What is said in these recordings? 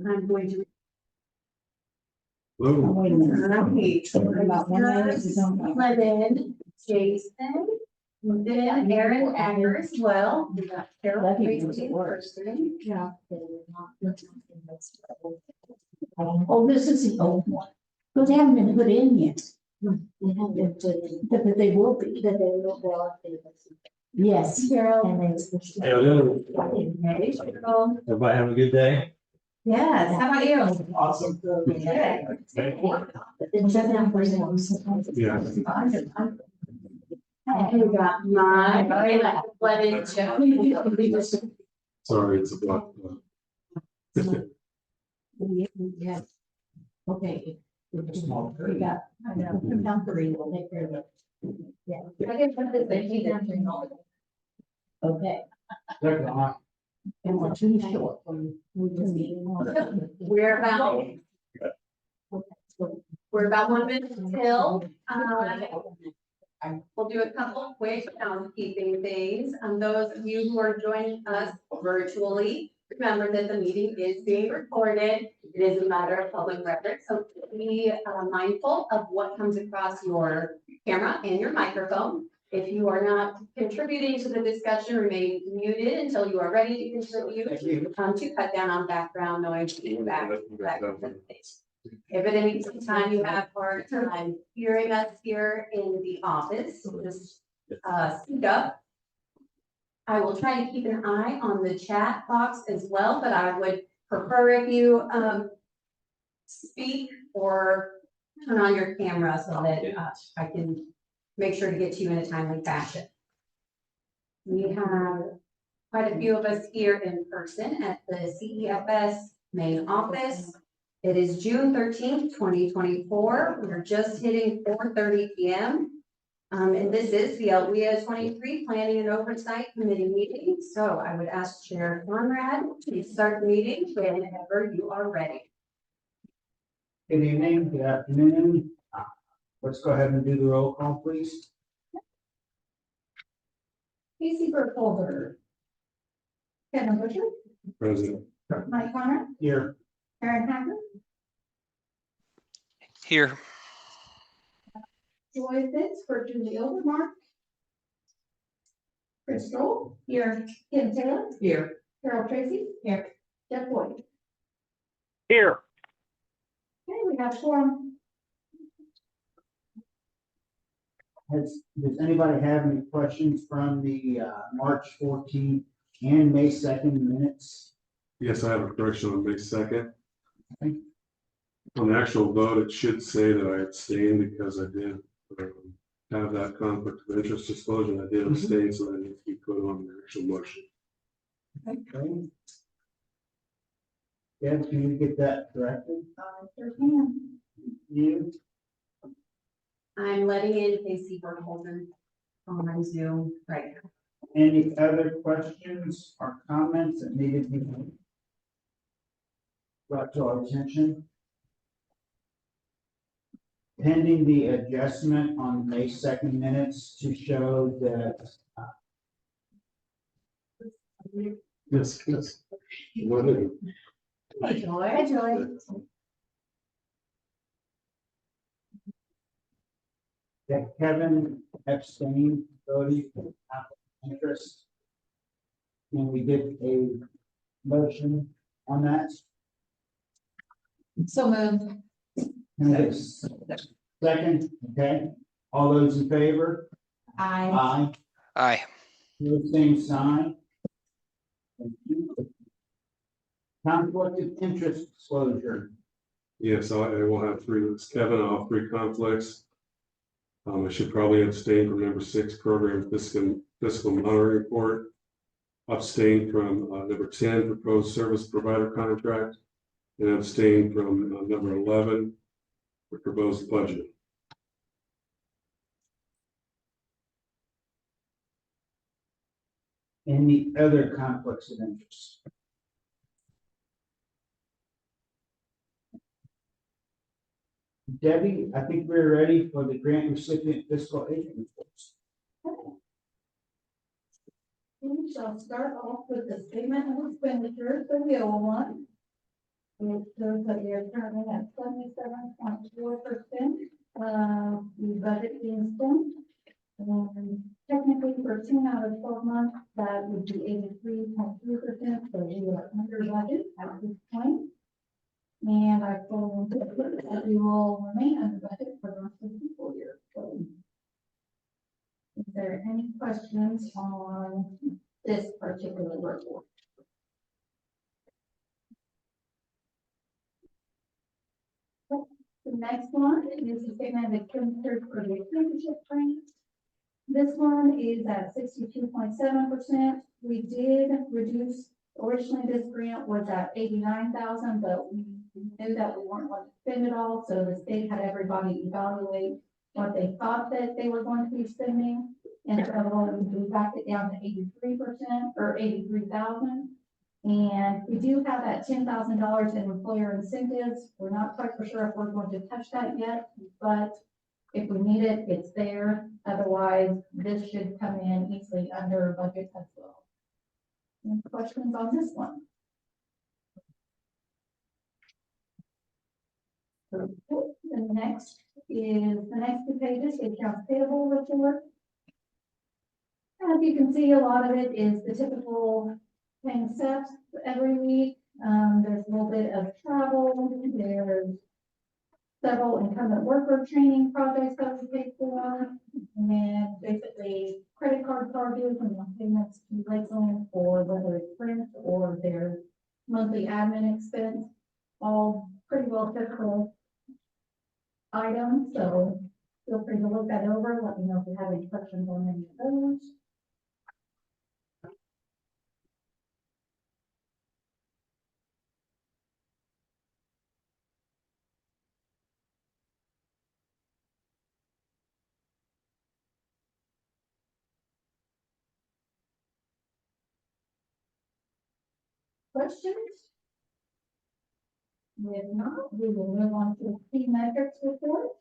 I'm going to. Whoa. Wait a minute. About 1 minute is on. Levin, Jason, then Aaron Acker as well. We got Carol. That Tracy, was at work. Kirsten. Yeah. Oh, this is the old one. But they haven't been put in yet. They haven't been put in. But they will be. That they will. Yes. Carol. And then. Hello. Hey, Cheryl. Everybody having a good day? Yes, how about you? Awesome. Good. Yeah. And we got my, Levin, Joe. Sorry, it's a block. Yes. Okay. We got, I know, down 3, we'll take care of it. Yeah. I didn't put this in, he didn't. Okay. And we're too short. We're about 1 minute till. We'll do a couple quick housekeeping things. Those of you who are joining us virtually, remember that the meeting is being recorded. It is a matter of public record, so be mindful of what comes across your camera and your microphone. If you are not contributing to the discussion, remain muted until you are ready to contribute, to cut down on background noise, feedback, that kind of thing. If at any time you have a hard time hearing us here in the office, just speak up. I will try and keep an eye on the chat box as well, but I would prefer if you speak or turn on your camera so that I can make sure to get to you in a timely fashion. We have quite a few of us here in person at the CEFS main office. It is June 13th, 2024. We're just hitting 4:30 p.m. And this is the LWIA 23 Planning and Oversight Committee meeting. So I would ask Chair Conrad to start the meeting whenever you are ready. Good evening, good afternoon. Let's go ahead and do the roll call, please. Casey Burkholder. Kevin Butcher. President. Mike Connor. Here. Aaron Hacker. Here. Joy Fitz for Julie Overmark. Chris Stoll. Here. Kim Taylor. Here. Carol Tracy. Here. Jeff Boyd. Here. Okay, we have forum. Does anybody have any questions from the March 14th and May 2nd minutes? Yes, I have a correction on May 2nd. Okay. On the actual vote, it should say that I abstained because I did have that conflict of interest disclosure. And I did abstain, so that needs to be put on the actual motion. Okay. Deb, can you get that corrected? Sure can. You? I'm letting in Casey Burkholder on Zoom right now. Any other questions or comments that needed to be brought to our attention? Pending the adjustment on May 2nd minutes to show that Yes, yes. What is it? Hey, Joy. Hi, Joy. that Kevin abstained voting for conflict of interest. And we did a motion on that. So moved. And it's second, okay, all those in favor? Aye. Aye. The same sign. Thank you. Conflict of interest disclosure. Yes, I will have 3. It's Kevin, I'll have 3 conflicts. I should probably abstain from number 6, program fiscal monitoring report. Abstain from number 10, proposed service provider contract, and abstain from number 11, the proposed budget. Any other conflicts of interest? Debbie, I think we're ready for the grant recipient fiscal agent reports. We shall start off with the statement of expenditures, the real one. It shows that we are currently at 77.4% of the budget being spent. And technically for 10 out of 12 months, that would be 83.3%, so we are under budget at this point. And I told them that we will remain under budget for the rest of the school year. So, is there any questions on this particular report? The next one is the statement of expenditures for the apprenticeship grant. This one is at 62.7%. We did reduce, originally this grant was at 89,000, but we knew that we weren't going to spend it all, so the state had everybody evaluate what they thought that they were going to be spending. And so we backed it down to 83% or 83,000. And we do have that $10,000 in employer incentives. We're not quite for sure if we're going to touch that yet, but if we need it, it's there. Otherwise, this should come in easily under budget as well. Any questions on this one? Okay, the next two pages, the accounts payable report. As you can see, a lot of it is the typical paying steps every week. There's a little bit of travel. There's several incumbent worker training projects that we pay for. And then basically credit card charges and the payments to Lakeland for whether it's rent or their monthly admin expense. All pretty well typical items. So feel free to look that over. Let me know if you have any questions on any of those. Questions? If not, we will move on to the key metrics report.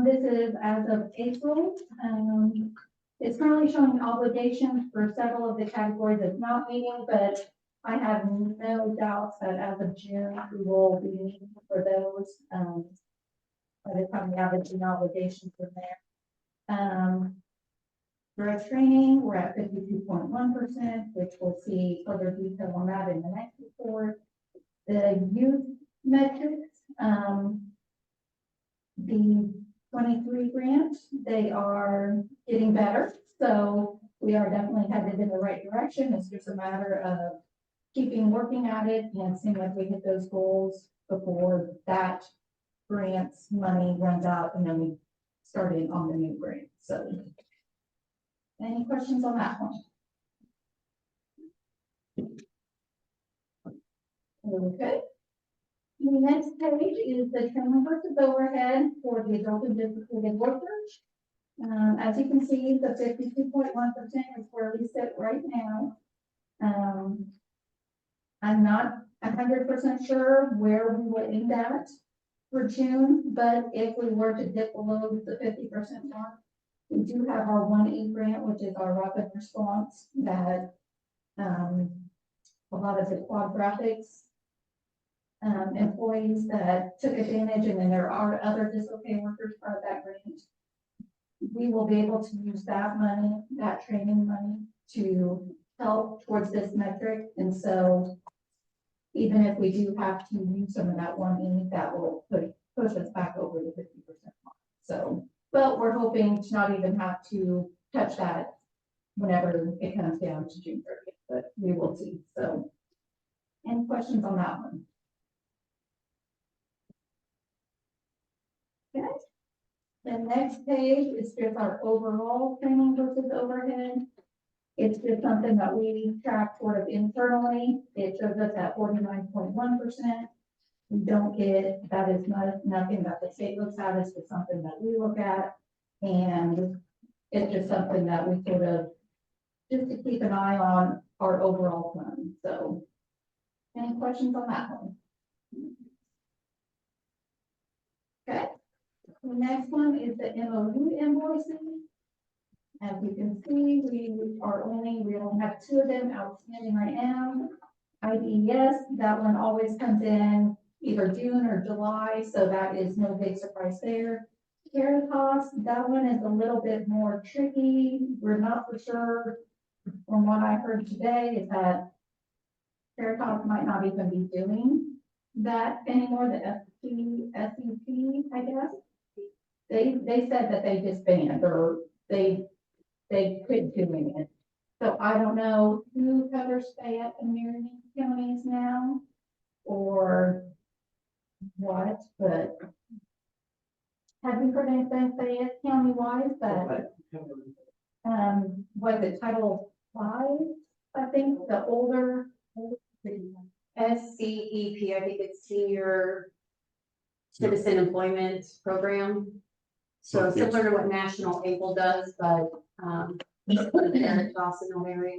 This is as of April. It's currently showing obligations for several of the categories that's not meeting, but I have no doubts that as of June, we will be meeting for those. By the time we have the June obligations in there. Direct training, we're at 52.1%, which we'll see further detail on that in the next report. The youth metrics, the 23 grant, they are getting better. So we are definitely headed in the right direction. It's just a matter of keeping working at it and seeing if we hit those goals before that grant's money runs out and then we start in on the new grant. So any questions on that one? Okay. The next page is the training versus overhead for the adult and disability workers. As you can see, the 52.1% is where we sit right now. I'm not 100% sure where we will end at for June, but if we were to dip below the 50% mark, we do have our 1E grant, which is our rapid response that a lot of the quad graphics employees that took advantage, and then there are other dislocated workers part of that grant. We will be able to use that money, that training money, to help towards this metric. And so even if we do have to use some of that 1E, that will push us back over the 50% mark. So, but we're hoping to not even have to touch that whenever it comes down to June 30th, but we will see. So any questions on that one? Okay. The next page is just our overall training versus overhead. It's just something that we track sort of internally. It shows us at 49.1%. We don't get, that is nothing that the state looks at, it's just something that we look at. And it's just something that we sort of, just to keep an eye on our overall fund. So any questions on that one? Okay. The next one is the MOU invoicing. As you can see, we only have 2 of them outstanding right now. IDES, that one always comes in either June or July, so that is no big surprise there. Caritas, that one is a little bit more tricky. We're not for sure. From what I heard today is that Caritas might not even be doing that anymore, the SEP, I guess. They said that they disbanded or they quit doing it. So I don't know who covers Fayette and Marion counties now or what, but have you heard anything Fayette County wise that, was it Title V? I think the older, SCEP, I think it's Senior Citizen Employment Program. So Okay. similar to what National Able does, but, Caritas in the area.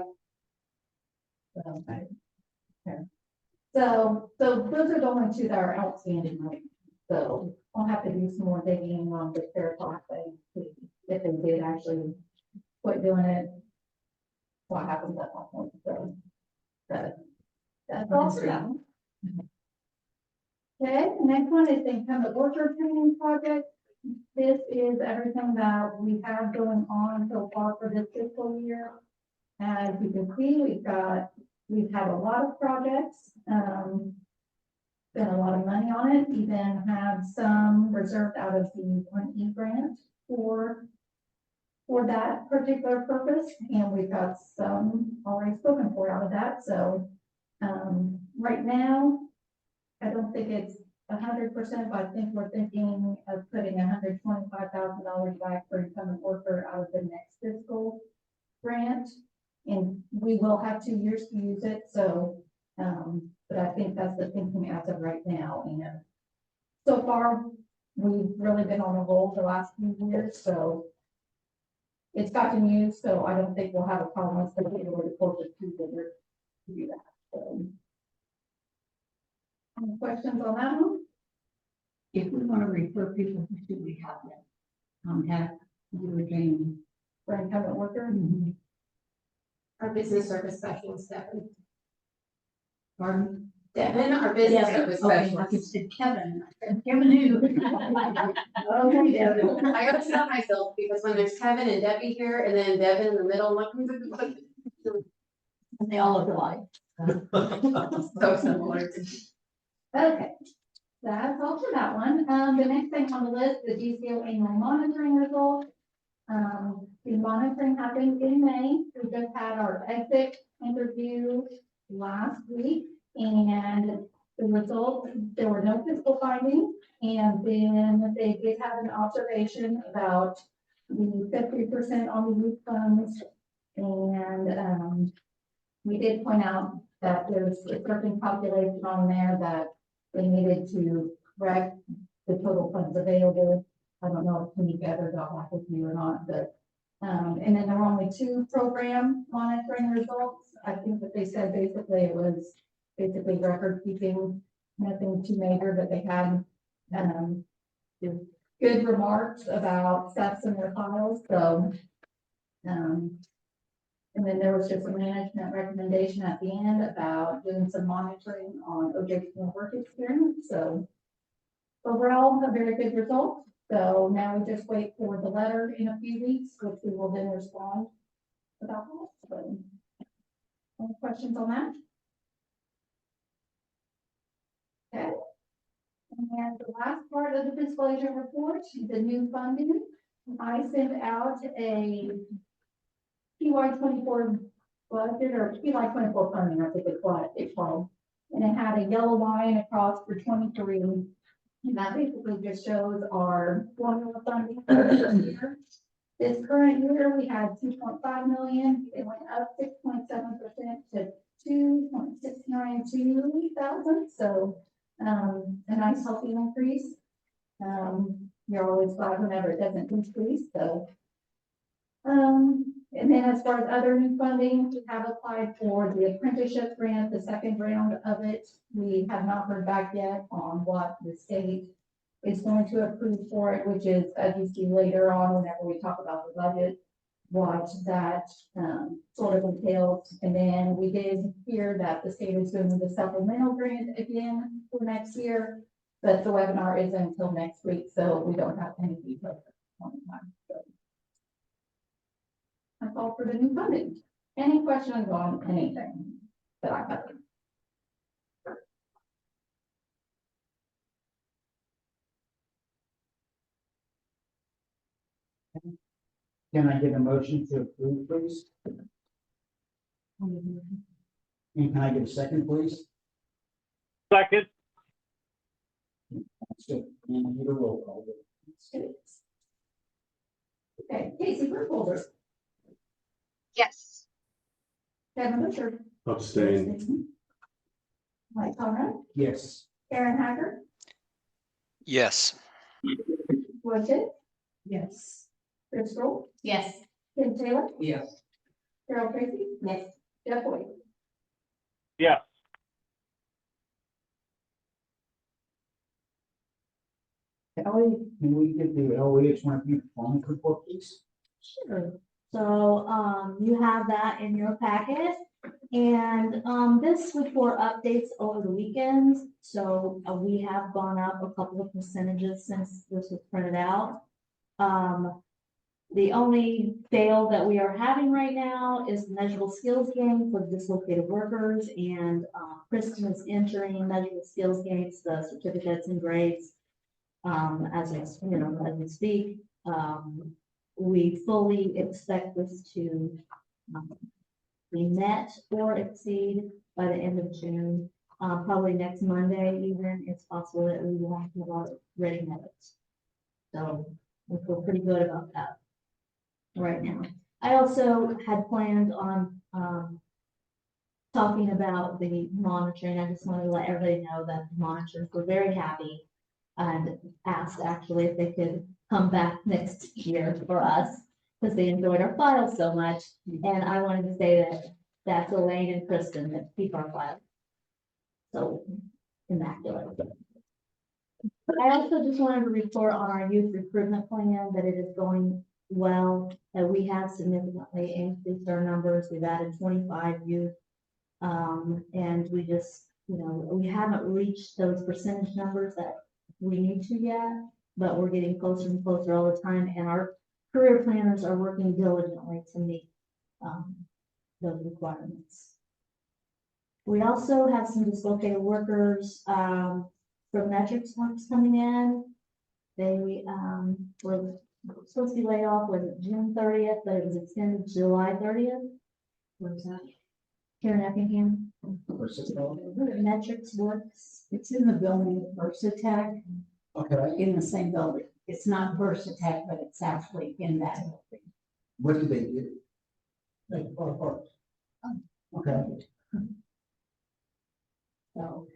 so those are the only two that are outstanding, right? So I'll have to do some more digging on the Caritas thing, see if they did actually quit doing it. What happens at that point, so. That's all for that one. Okay, the next one is the incumbent worker training project. This is everything that we have going on so far for this fiscal year. As you can see, we've had a lot of projects, spent a lot of money on it, even have some reserved out of the 1E grant for that particular purpose, and we've got some already spoken for out of that, so, right now, I don't think it's 100%, but I think we're thinking of putting $125,000 back for incumbent worker out of the next fiscal grant. And we will have 2 years to use it, so, but I think that's the thinking as of right now. And so far, we've really been on a roll the last few years, so it's gotten used, so I don't think we'll have a problem with the able to pull it to do that. So. Any questions on that one? If we want to refer people, who should we have them contact you or Jamie? For incumbent worker? Our business service specialist, Devin. Pardon? Devin, our business service Okay, like specialist. it said Kevin. I said, Kevin who? Okay, Devin. I gotta stop myself because when there's Kevin and Debbie here and then Devin in the middle, I'm like, And they all look alike. so similar. Okay, that's all for that one. The next thing on the list, the GCO annual monitoring results. The monitoring happened in May. We just had our exit interview last week, and the results, there were no fiscal findings. And then they did have an observation about the 50% on the youth funds. And we did point out that there's a certain calculation on there that they needed to correct the total funds available. I don't know if Tamika ever got back with you or not, but, and then there were only 2 program monitoring results. I think that they said basically it was basically record keeping, nothing too major, but they had, good remarks about steps in their files, so, and then there was just a management recommendation at the end about doing some monitoring on OJ's work experience. So overall, a very good result. So now we just wait for the letter in a few weeks, which we will then respond about that. So, any questions on that? Okay. And the last part of the fiscal agent report, the new funding. I sent out a PY 24 budget or PY 24 funding, I think it's what it's called. And it had a yellow line across for 23. And that basically just shows our formula funding for this year. This current year, we had 2.5 million. It went up 6.7% to 2.692 thousand. So a nice healthy increase. You're always glad whenever it doesn't increase. So and then as far as other new funding, we have applied for the apprenticeship grant, the second round of it. We have not heard back yet on what the state is going to approve for it, which is, as you see later on, whenever we talk about the budget. what that, sort of entails. And then we did hear that the state is doing the supplemental grant again for next year, but the webinar isn't until next week, so we don't have any details at this point in time. So that's all for the new funding. Any questions on anything that I covered? Can I get a motion to approve, please? And can I get a second, please? Second, That's good. And I need a roll call. Okay, Casey Burkholder, Yes. Kevin Butcher. Abstain. Mike Conrad, Yes. Karen Hager, Yes. Wojciech, Yes. Chris Roll, Yes. Kim Taylor, Yes. Carol Tracy, Yes. Jeff Boyd. yes. Ellie, can we get the LWIA 20 performance report, please? Sure. So, you have that in your packet. And, this report updates over the weekends. So we have gone up a couple of percentages since this was printed out. The only fail that we are having right now is measurable skills gain for dislocated workers. And, Kristen is entering measurable skills gains, the certificates and grades. As we speak, we fully expect this to be met or exceed by the end of June. Probably next Monday even, it's possible that we will have our ready minutes. So we feel pretty good about that right now. I also had planned on, talking about the monitoring. I just wanted to let everybody know that the monitors were very happy and asked actually if they could come back next year for us because they enjoyed our files so much. And I wanted to say that that's Elaine and Kristen that keep our files so immaculate. I also just wanted to report on our youth recruitment plan that it is going well, that we have significantly increased our numbers. We've added 25 youth. And we just, we haven't reached those percentage numbers that we need to yet, but we're getting closer and closer all the time, and our career planners are working diligently to meet those requirements. We also have some dislocated workers from metrics works coming in. They were supposed to be laid off with June 30th, but it was extended to July 30th. Where's that? Here in Effingham. Metrics works. It's in the building of Versatech, Okay. in the same building. It's not Versatech, but it's actually in that building. What do they do? Okay. So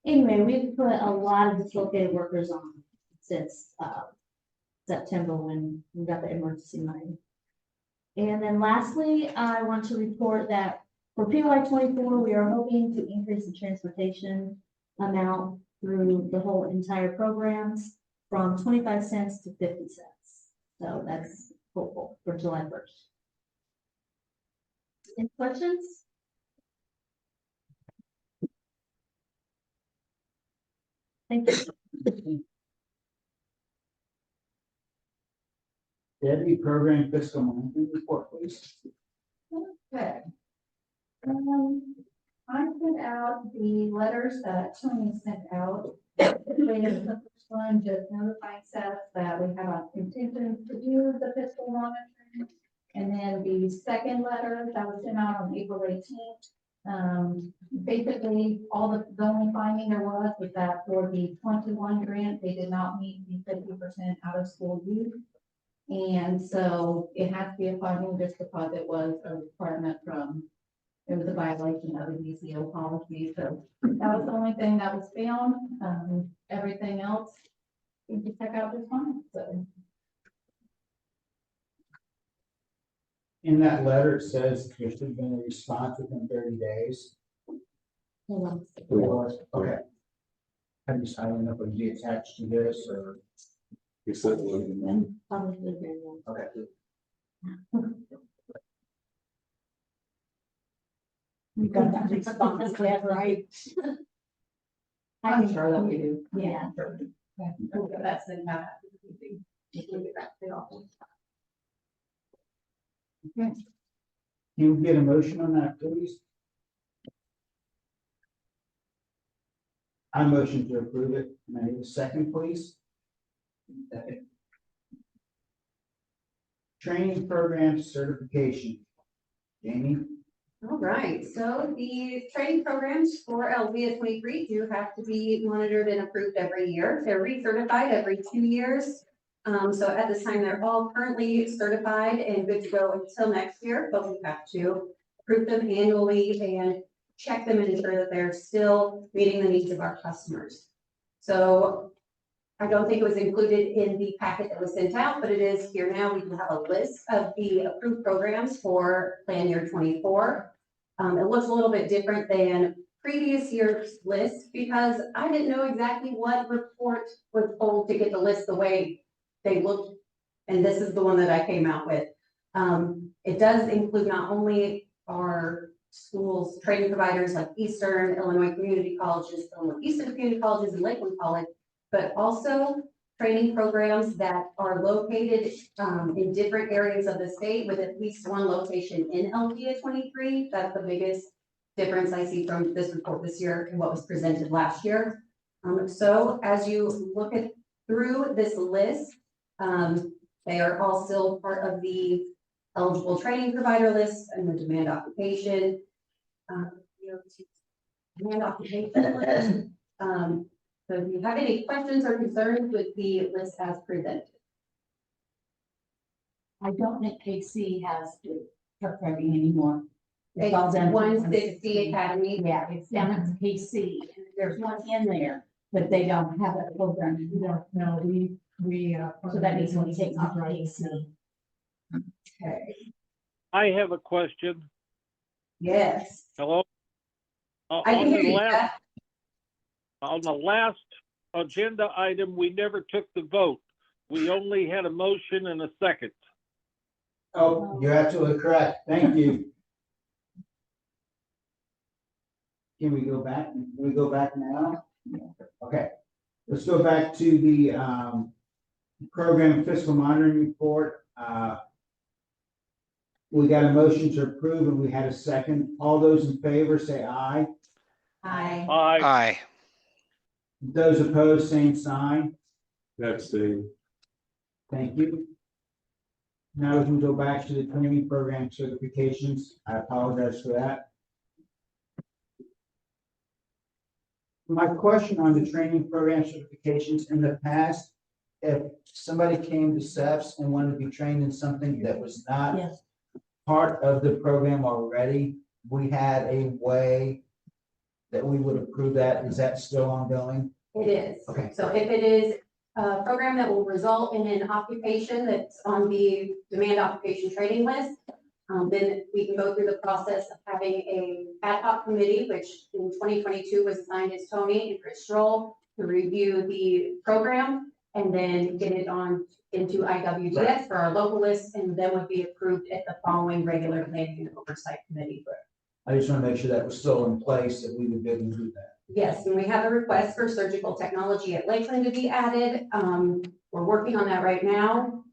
anyway, we've put a lot of dislocated workers on since September when we got the emergency money. And then lastly, I want to report that for PY 24, we are hoping to increase the transportation amount through the whole entire programs from 25 cents to 50 cents. So that's hopeful for July 1st. Any questions? Thank you. Debbie, program fiscal management report, please. Okay. I sent out the letters that Tony sent out. The first one just notifying staff that we have a contingent to do the fiscal monitoring. And then the second letter that was sent out on April 18th. Basically, the only finding there was that for the 21 grant, they did not meet the 50% out of school youth. And so it has to be a finding just because it was a requirement it was a violation of the DCO policy. So that was the only thing that was found. Everything else, you can check out this one. So In that letter, it says there should have been a response within 30 days. Hold on. Okay. I don't know if it would be attached to this or. You said one. Probably very well. Okay. We got that response, yeah, right? I'm sure that we do. Yeah. That's the impact. We'll get back to the office. Can you get a motion on that, please? I motion to approve it. Can I need a second, please? Second. Training program certification. Jamie? All right, so the training programs for LWIA 23 do have to be monitored and approved every year. They're recertified every 2 years. So at this time, they're all currently certified and good to go until next year, but we have to approve them annually and check them and ensure that they're still meeting the needs of our customers. So I don't think it was included in the packet that was sent out, but it is here now. We do have a list of the approved programs for plan year 24. It looks a little bit different than previous year's list because I didn't know exactly what report was pulled to get the list the way they looked. And this is the one that I came out with. It does include not only our schools, training providers like Eastern, Illinois Community Colleges, Illinois Eastern Community Colleges, and Lakeland College, but also training programs that are located in different areas of the state with at least one location in LWIA 23. That's the biggest difference I see from this report this year and what was presented last year. So as you look through this list, they are all still part of the eligible training provider list and the demand occupation. Demand occupation list. So if you have any questions or concerns with the list as presented. I don't think KC has the truck driving anymore. It's all done through 160 Academy. Yeah, it's down at KC, and there's one in there, but they don't have a program. We don't know, so that needs to be taken off KC. Okay. I have a question. Yes. Hello? I can hear you, Jeff. On the last agenda item, we never took the vote. We only had a motion and a second. Oh, you're absolutely correct. Thank you. Can we go back? Can we go back now? Okay, let's go back to the program fiscal monitoring report. We got a motion to approve and we had a second. All those in favor say aye. Aye. Aye. Aye. Those opposed, same sign. Abstain. Thank you. Now we can go back to the training program certifications. I apologize for that. My question on the training program certifications in the past, if somebody came to SEPS and wanted to be trained in something that was not Yes. part of the program already, we had a way that we would approve that. Is that still ongoing? It is. Okay. So if it is a program that will result in an occupation that's on the demand occupation training list, then we can go through the process of having a ad hoc committee, which in 2022 was assigned as Tony and Chris Stroll to review the program and then get it on into IWDS for our local list and then would be approved at the following regular planning and oversight committee. I just want to make sure that was still in place, that we would be able to do that. Yes, and we have a request for surgical technology at Lakeland to be added. We're working on that right now.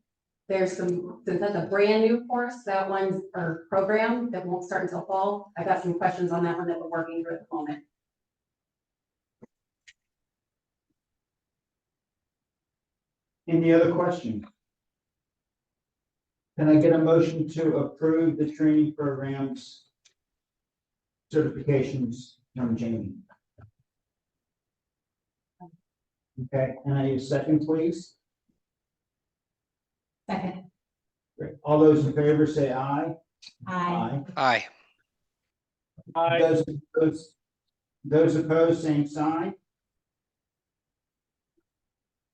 There's since that's a brand new course, that one's our program that won't start until fall. I got some questions on that one that we're working through at the moment. Any other questions? Can I get a motion to approve the training programs certifications from Jamie? Okay, and I need a second, please. Second. Great. All those in favor say aye. Aye. Aye. Aye. Those opposed, same sign.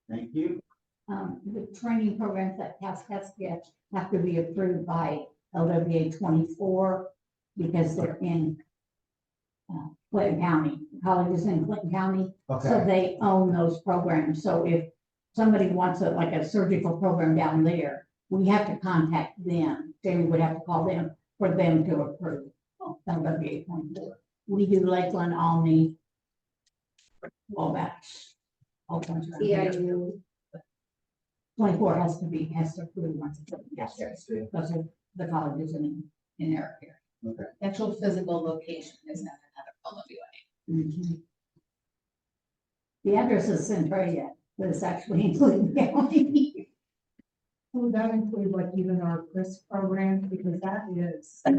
Thank you. The training programs that pass test yet have to be approved by LWIA 24 because they're in Clinton County. College is in Clinton County, so Okay, they own those programs. So if somebody wants like a surgical program down there, we have to contact them. Jamie would have to call them for them to approve. LWA 24. We do Lakeland, Alney, Wabash. All bunch of them. EIU. 24 has to approve once it's, yes, because of the colleges in their area. Actual physical location is not another LWA. Mhm. The address is Centralia, but it's actually including county. Would that include like even our CRIS program, because that is. So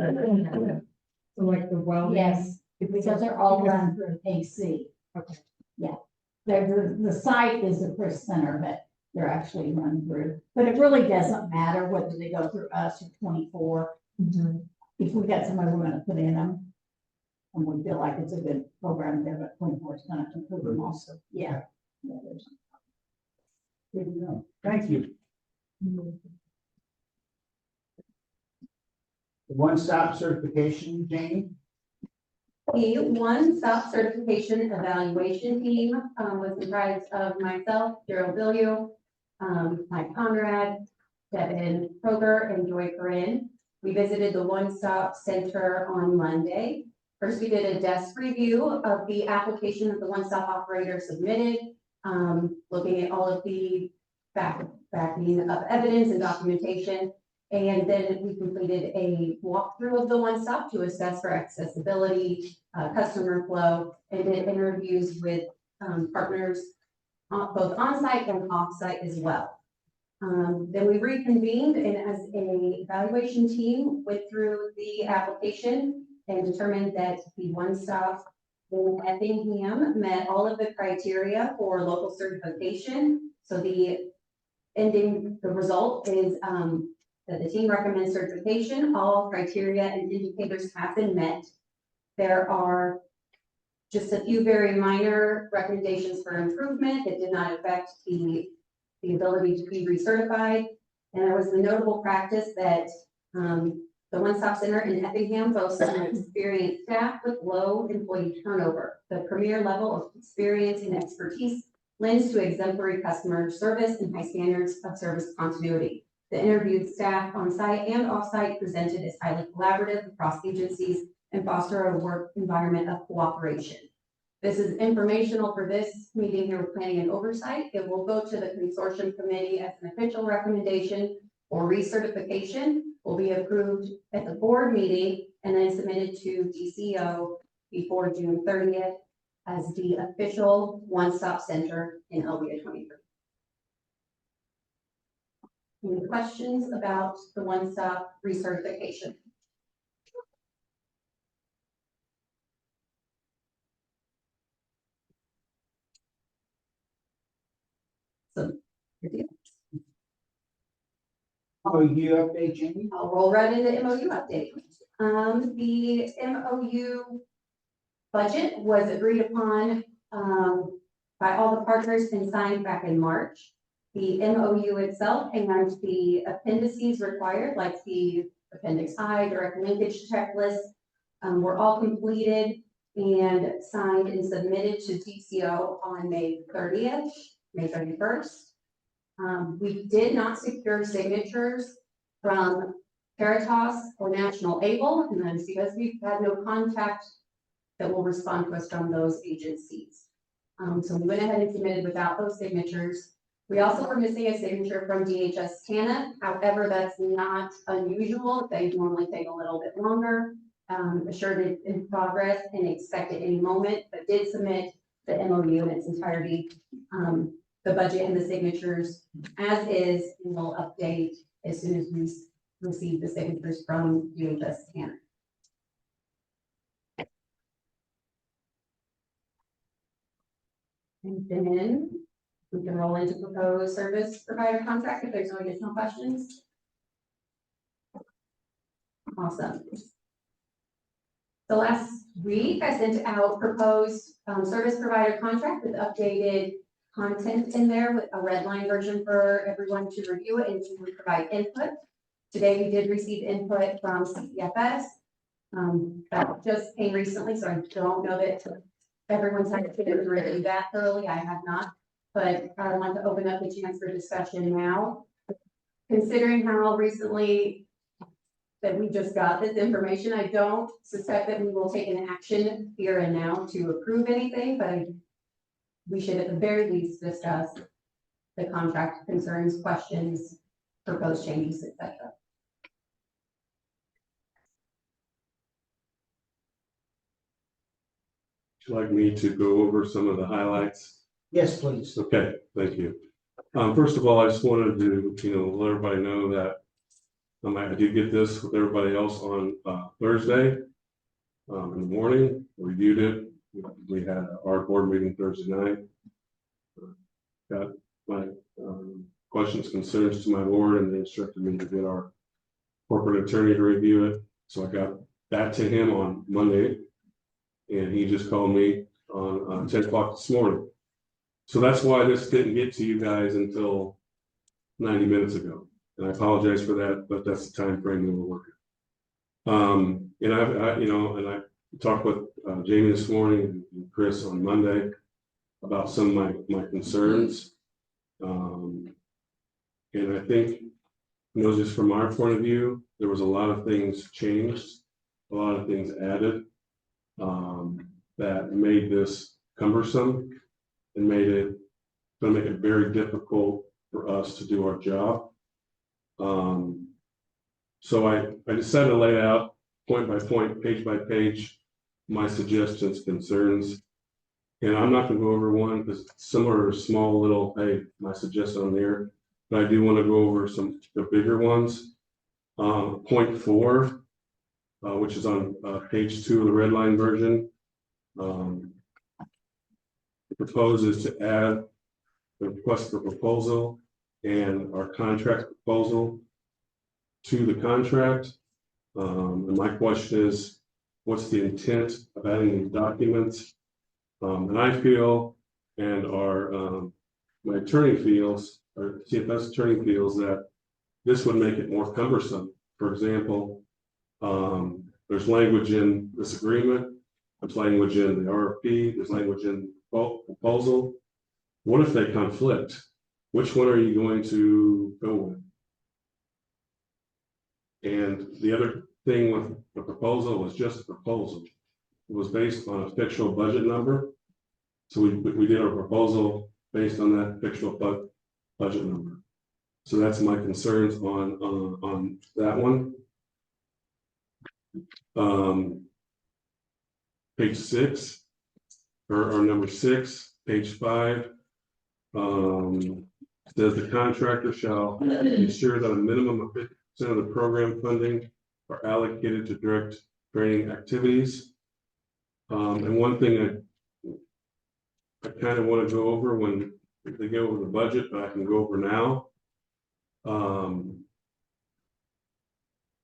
like the well. Yes, because they're all run through AC. Okay. Yeah, the site is the Chris Center, but they're actually run through, but it really doesn't matter whether they go through us or 24. If we got somebody we're gonna put in them, and we feel like it's a good program, there, but 24 is gonna improve them also. Yeah. Yeah, there's- Good to know. Thank you. The one-stop certification, Jane? The one-stop certification evaluation team was comprised of myself, Daryl Billiou, Mike Conrad, Devin Kroger, and Joy Corinne. We visited the one-stop center on Monday. First, we did a desk review of the application that the one-stop operator submitted, looking at all of the backing of evidence and documentation. And then we completed a walkthrough of the one-stop to assess for accessibility, customer flow, and did interviews with partners both on-site and off-site as well. Then we reconvened and as an evaluation team went through the application and determined that the one-stop in Effingham met all of the criteria for local certification. So the result is that the team recommends certification. All criteria and indicators have been met. There are just a few very minor recommendations for improvement that did not affect the ability to be recertified. And there was the notable practice that the one-stop center in Effingham boasts an experienced staff with low employee turnover. The premier level of experience and expertise lends to exemplary customer service and high standards of service continuity. The interviewed staff on site and off site presented as highly collaborative across agencies and foster a work environment of cooperation. This is informational for this meeting here with Planning and Oversight. It will go to the consortium committee as an official recommendation for recertification, will be approved at the board meeting and then submitted to DCO before June 30th as the official one-stop center in LWIA 23. Any questions about the one-stop recertification? So, good deal. Oh, you update, Jane? I'll roll right into MOU update. The MOU budget was agreed upon by all the partners and signed back in March. The MOU itself and the appendices required, like the Appendix I, direct linkage checklist, were all completed and signed and submitted to DCO on May 30th, May 31st. We did not secure signatures from Caritas or National Able, and that's because we've had no contact that will respond to us from those agencies. So we went ahead and submitted without those signatures. We also were missing a signature from DHS TANF. However, that's not unusual. They normally take a little bit longer. Assured it's in progress and expect at any moment, but did submit the MOU in its entirety, the budget and the signatures as is, and we'll update as soon as we receive the signatures from DHS TANF. And then we can roll into proposed service provider contract if there's no additional questions. Awesome. So last week I sent out proposed service provider contract with updated content in there with a red line version for everyone to review it and to provide input. Today we did receive input from CCFS. That just came recently, so I don't know that everyone's had to review that thoroughly. I have not, but I want to open up the chance for discussion now. Considering how recently that we just got this information. I don't suspect that we will take an action here and now to approve anything, but we should at the very least discuss the contract concerns, questions, proposed changes, etc. Would you like me to go over some of the highlights? Yes, please. Okay, thank you. First of all, I just wanted to, let everybody know that I did get this with everybody else on Thursday in the morning, reviewed it. We had our board meeting Thursday night. Got my questions, concerns to my board, and they instructed me to get our corporate attorney to review it. So I got that to him on Monday, and he just called me on 10 o'clock this morning. So that's why this didn't get to you guys until 90 minutes ago. And I apologize for that, but that's the time frame that we're working. And I talked with Jamie this morning and Chris on Monday about some of my concerns. And I think, just from our point of view, there was a lot of things changed, a lot of things added that made this cumbersome and going to make it very difficult for us to do our job. So I decided to lay out point by point, page by page, my suggestions, concerns. And I'm not going to go over one because some are small little, hey, my suggestion on there. But I do want to go over some the bigger ones. Point 4, which is on page 2 of the red line version. It proposes to add the request for proposal and our contract proposal to the contract. And my question is, what's the intent of adding these documents? And I feel, and my attorney feels, or CFS attorney feels, that this would make it more cumbersome. For example, there's language in this agreement, there's language in the RFP, there's language in proposal. What if they conflict? Which one are you going to go with? And the other thing with the proposal was just a proposal. It was based on a fictional budget number. So we did our proposal based on that fictional budget number. So that's my concerns on that one. Page 6, or number 6, page 5, says the contractor shall ensure that a minimum of 50% of the program funding are allocated to direct training activities. And one thing I kind of want to go over when they go over the budget, but I can go over now.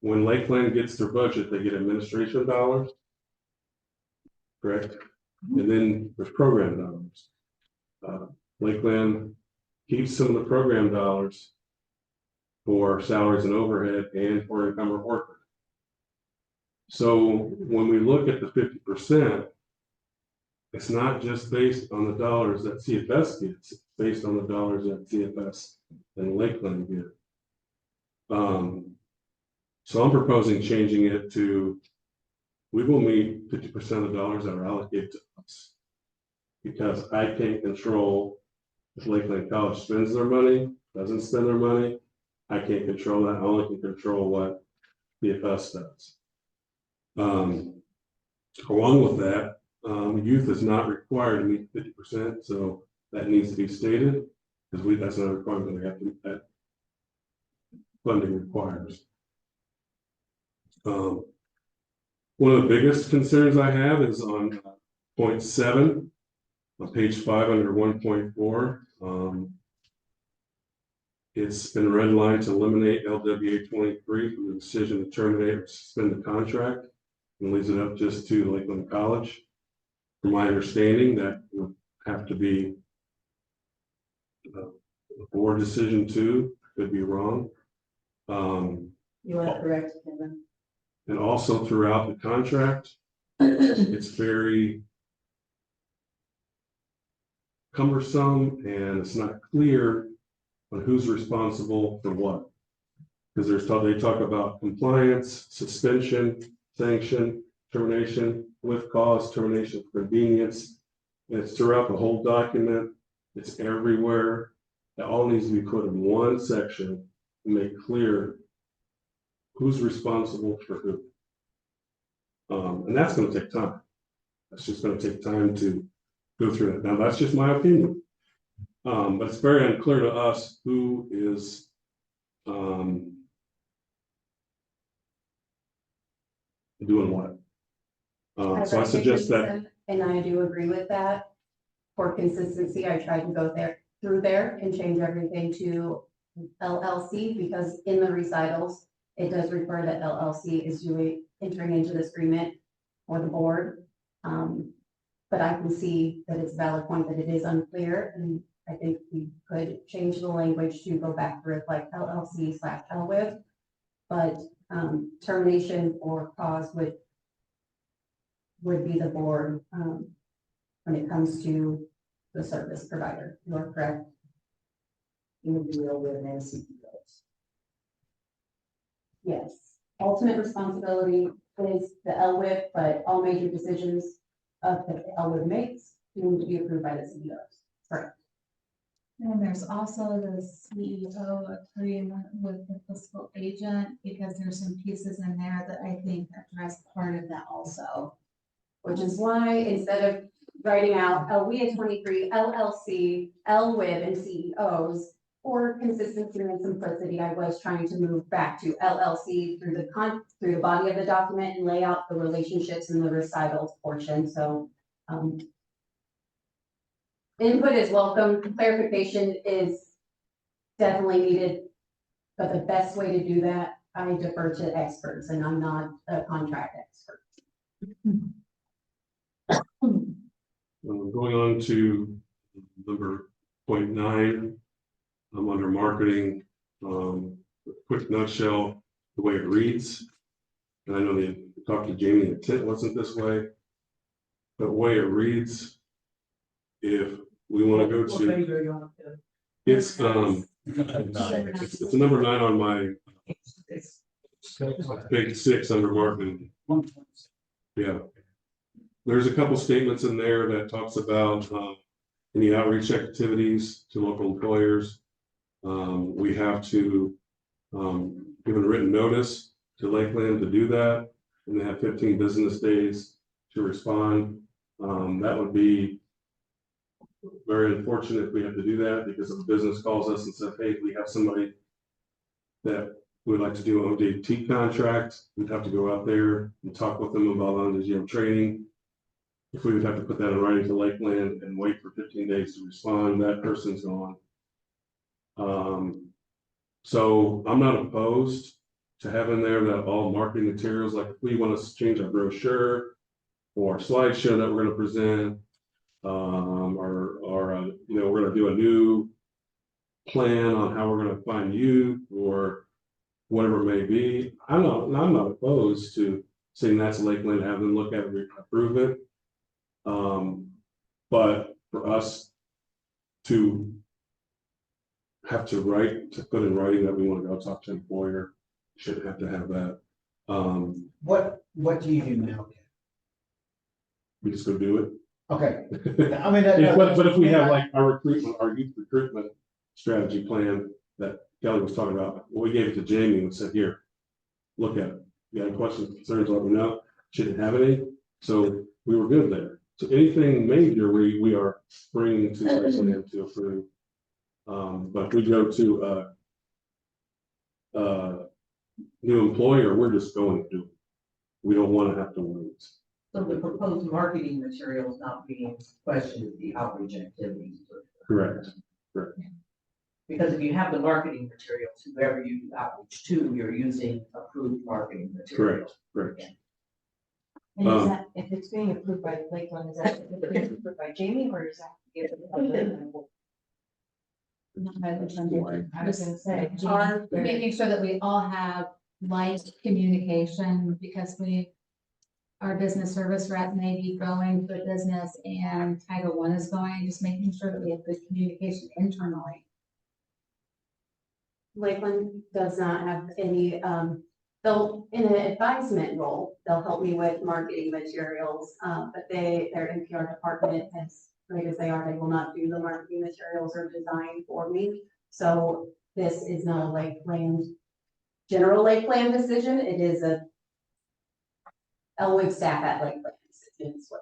When Lakeland gets their budget, they get administration dollars, correct? And then there's program dollars. Lakeland keeps some of the program dollars for salaries and overhead and for encumbered worker. So when we look at the 50%, it's not just based on the dollars that CFS gets, it's based on the dollars that CFS and Lakeland get. So I'm proposing changing it to, we will meet 50% of the dollars that are allocated to us. Because I can't control if Lakeland College spends their money, doesn't spend their money. I can't control that. I only can control what CFS does. Along with that, youth is not required to meet 50%, so that needs to be stated because that's not a requirement we have to, that funding requires. One of the biggest concerns I have is on point 7 on page 5 under 1.4. It's been redlined to eliminate LWIA 23 from the decision to terminate or suspend the contract and leaves it up just to Lakeland College. From my understanding, that would have to be a board decision too, could be wrong. You are correct, Kevin. And also throughout the contract, it's very cumbersome and it's not clear on who's responsible for what. Because they talk about compliance, suspension, sanction, termination with cause, termination for convenience. And it's throughout the whole document. It's everywhere. It all needs to be put in one section and make clear who's responsible for who. And that's going to take time. That's just going to take time to go through that. Now, that's just my opinion. But it's very unclear to us who is doing what. So I suggest that. And I do agree with that. For consistency, I tried to go through there and change everything to LLC, because in the recitals, it does refer that LLC is entering into this agreement for the board. But I can see that it's a valid point that it is unclear, and I think we could change the language to go back through it like LLC/LWIA. But termination or cause would be the board when it comes to the service provider. You're correct. You would deal with an CEOs. Yes. Ultimate responsibility is the LWIP, but all major decisions that the LWIP makes need to be approved by the CEOs. Correct. And there's also the CEO agreement with the fiscal agent, because there's some pieces in there that I think address part of that also. Which is why instead of writing out LWIA 23, LLC, LWIB, and CEOs, for consistency and simplicity, I was trying to move back to LLC through the body of the document and lay out the relationships in the recitals portion. So input is welcome. Clarification is definitely needed, but the best way to do that, I defer to experts, and I'm not a contract expert. Going on to number 0.9, under marketing, quick nutshell, the way it reads. And I know they talked to Jamie, the intent wasn't this way, but the way it reads, if we want to go to, it's it's number 9 on my page 6 under marketing. Yeah. There's a couple statements in there that talks about any outreach activities to local employers. We have to give a written notice to Lakeland to do that, and they have 15 business days to respond. That would be very unfortunate if we have to do that, because if a business calls us and says, hey, we have somebody that would like to do an ODT contract, we'd have to go out there and talk with them about on-the-job training. If we would have to put that in writing to Lakeland and wait for 15 days to respond, that person's gone. So I'm not opposed to having there that all marketing materials, like if we want to change our brochure or slideshow that we're going to present, or you know, we're going to do a new plan on how we're going to find youth or whatever it may be. I'm not opposed to saying that's Lakeland, have them look at it and approve it. But for us to have to put in writing that we want to go talk to an employer, shouldn't have to have that. What do you do now? We just go do it. Okay, I mean, But if we have like our youth recruitment strategy plan that Kelly was talking about, we gave it to Jamie and said, here, look at it. You got any questions, concerns, let me know. Shouldn't have any. So we were good there. So anything major we are bringing to Lakeland to approve. But if we go to new employer, we're just going to do it. We don't want to have to wait. So the proposed marketing materials not being questioned is the outreach activities. Correct. Correct. Because if you have the marketing materials, whoever you do outreach to, you're using approved marketing materials. Correct. Correct. And is that, if it's being approved by Lakeland, is that being approved by Jamie, or is that? Not by the I was gonna say. Are making sure that we all have live communication, because our business service rep may be going to a business and Title I is going, just making sure that we have good communication internally. Lakeland does not have any, they'll, in an advisement role, they'll help me with marketing materials, but their NPR department, as great as they are, they will not do the marketing materials or design for me. So this is not a Lakeland, general Lakeland decision, it is a LWIA staff at Lakeland decision. Is what-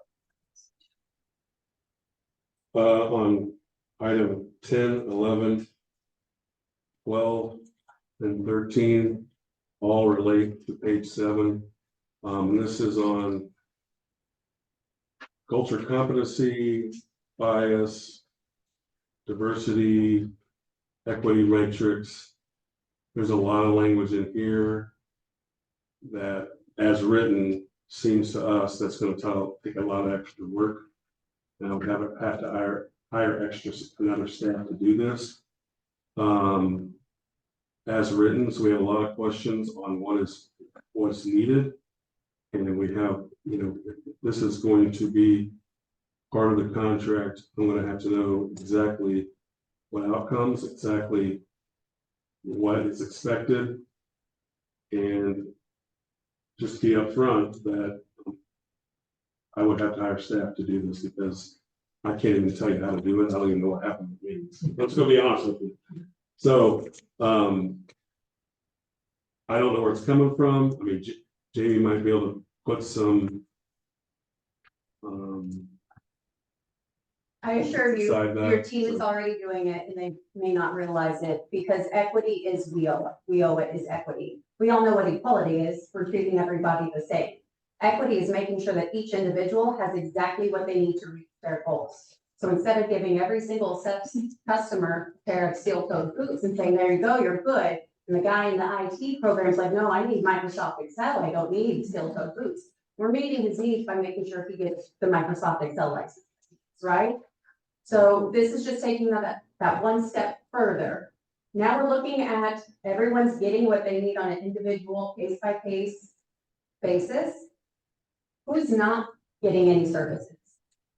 On item 10, 11, 12, and 13, all relate to page 7. This is on culture competency, bias, diversity, equity matrix. There's a lot of language in here that, as written, seems to us that's going to take a lot of extra work. And we have to hire another staff to do this. As written, so we have a lot of questions on what's needed. And then we have, this is going to be part of the contract. I'm going to have to know exactly what outcomes, exactly what is expected. And just be upfront that I would have to hire staff to do this because I can't even tell you how to do it. I don't even know what happened with me. Let's go be honest with you. So, I don't know where it's coming from. I mean, Jamie might be able to put some, I assure you, Beside that, your team is so- already doing it and they may not realize it because equity is WIA. WIA is equity. We all know what equality is. We're treating everybody the same. Equity is making sure that each individual has exactly what they need to reach their goals. So instead of giving every single customer a pair of steel-toed boots and saying, there you go, you're good. And the guy in the IT program is like, no, I need Microsoft Excel. I don't need steel-toed boots. We're meeting his needs by making sure he gets the Microsoft Excel license, right? So this is just taking that one step further. Now we're looking at everyone's getting what they need on an individual case-by-case basis. Who's not getting any services?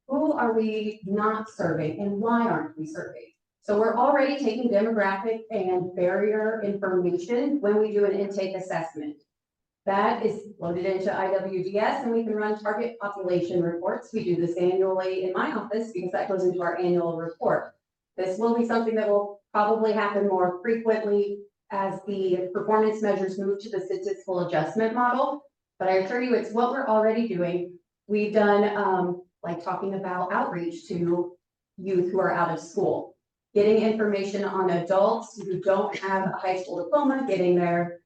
Who are we not serving and why aren't we serving? So we're already taking demographic and barrier information when we do an intake assessment. That is loaded into IWDS and we can run target population reports. We do this annually in my office because that goes into our annual report. This will be something that will probably happen more frequently as the performance measures move to the statistical adjustment model. But I assure you, it's what we're already doing. We've done like talking about outreach to youth who are out of school, getting information on adults who don't have a high school diploma, getting their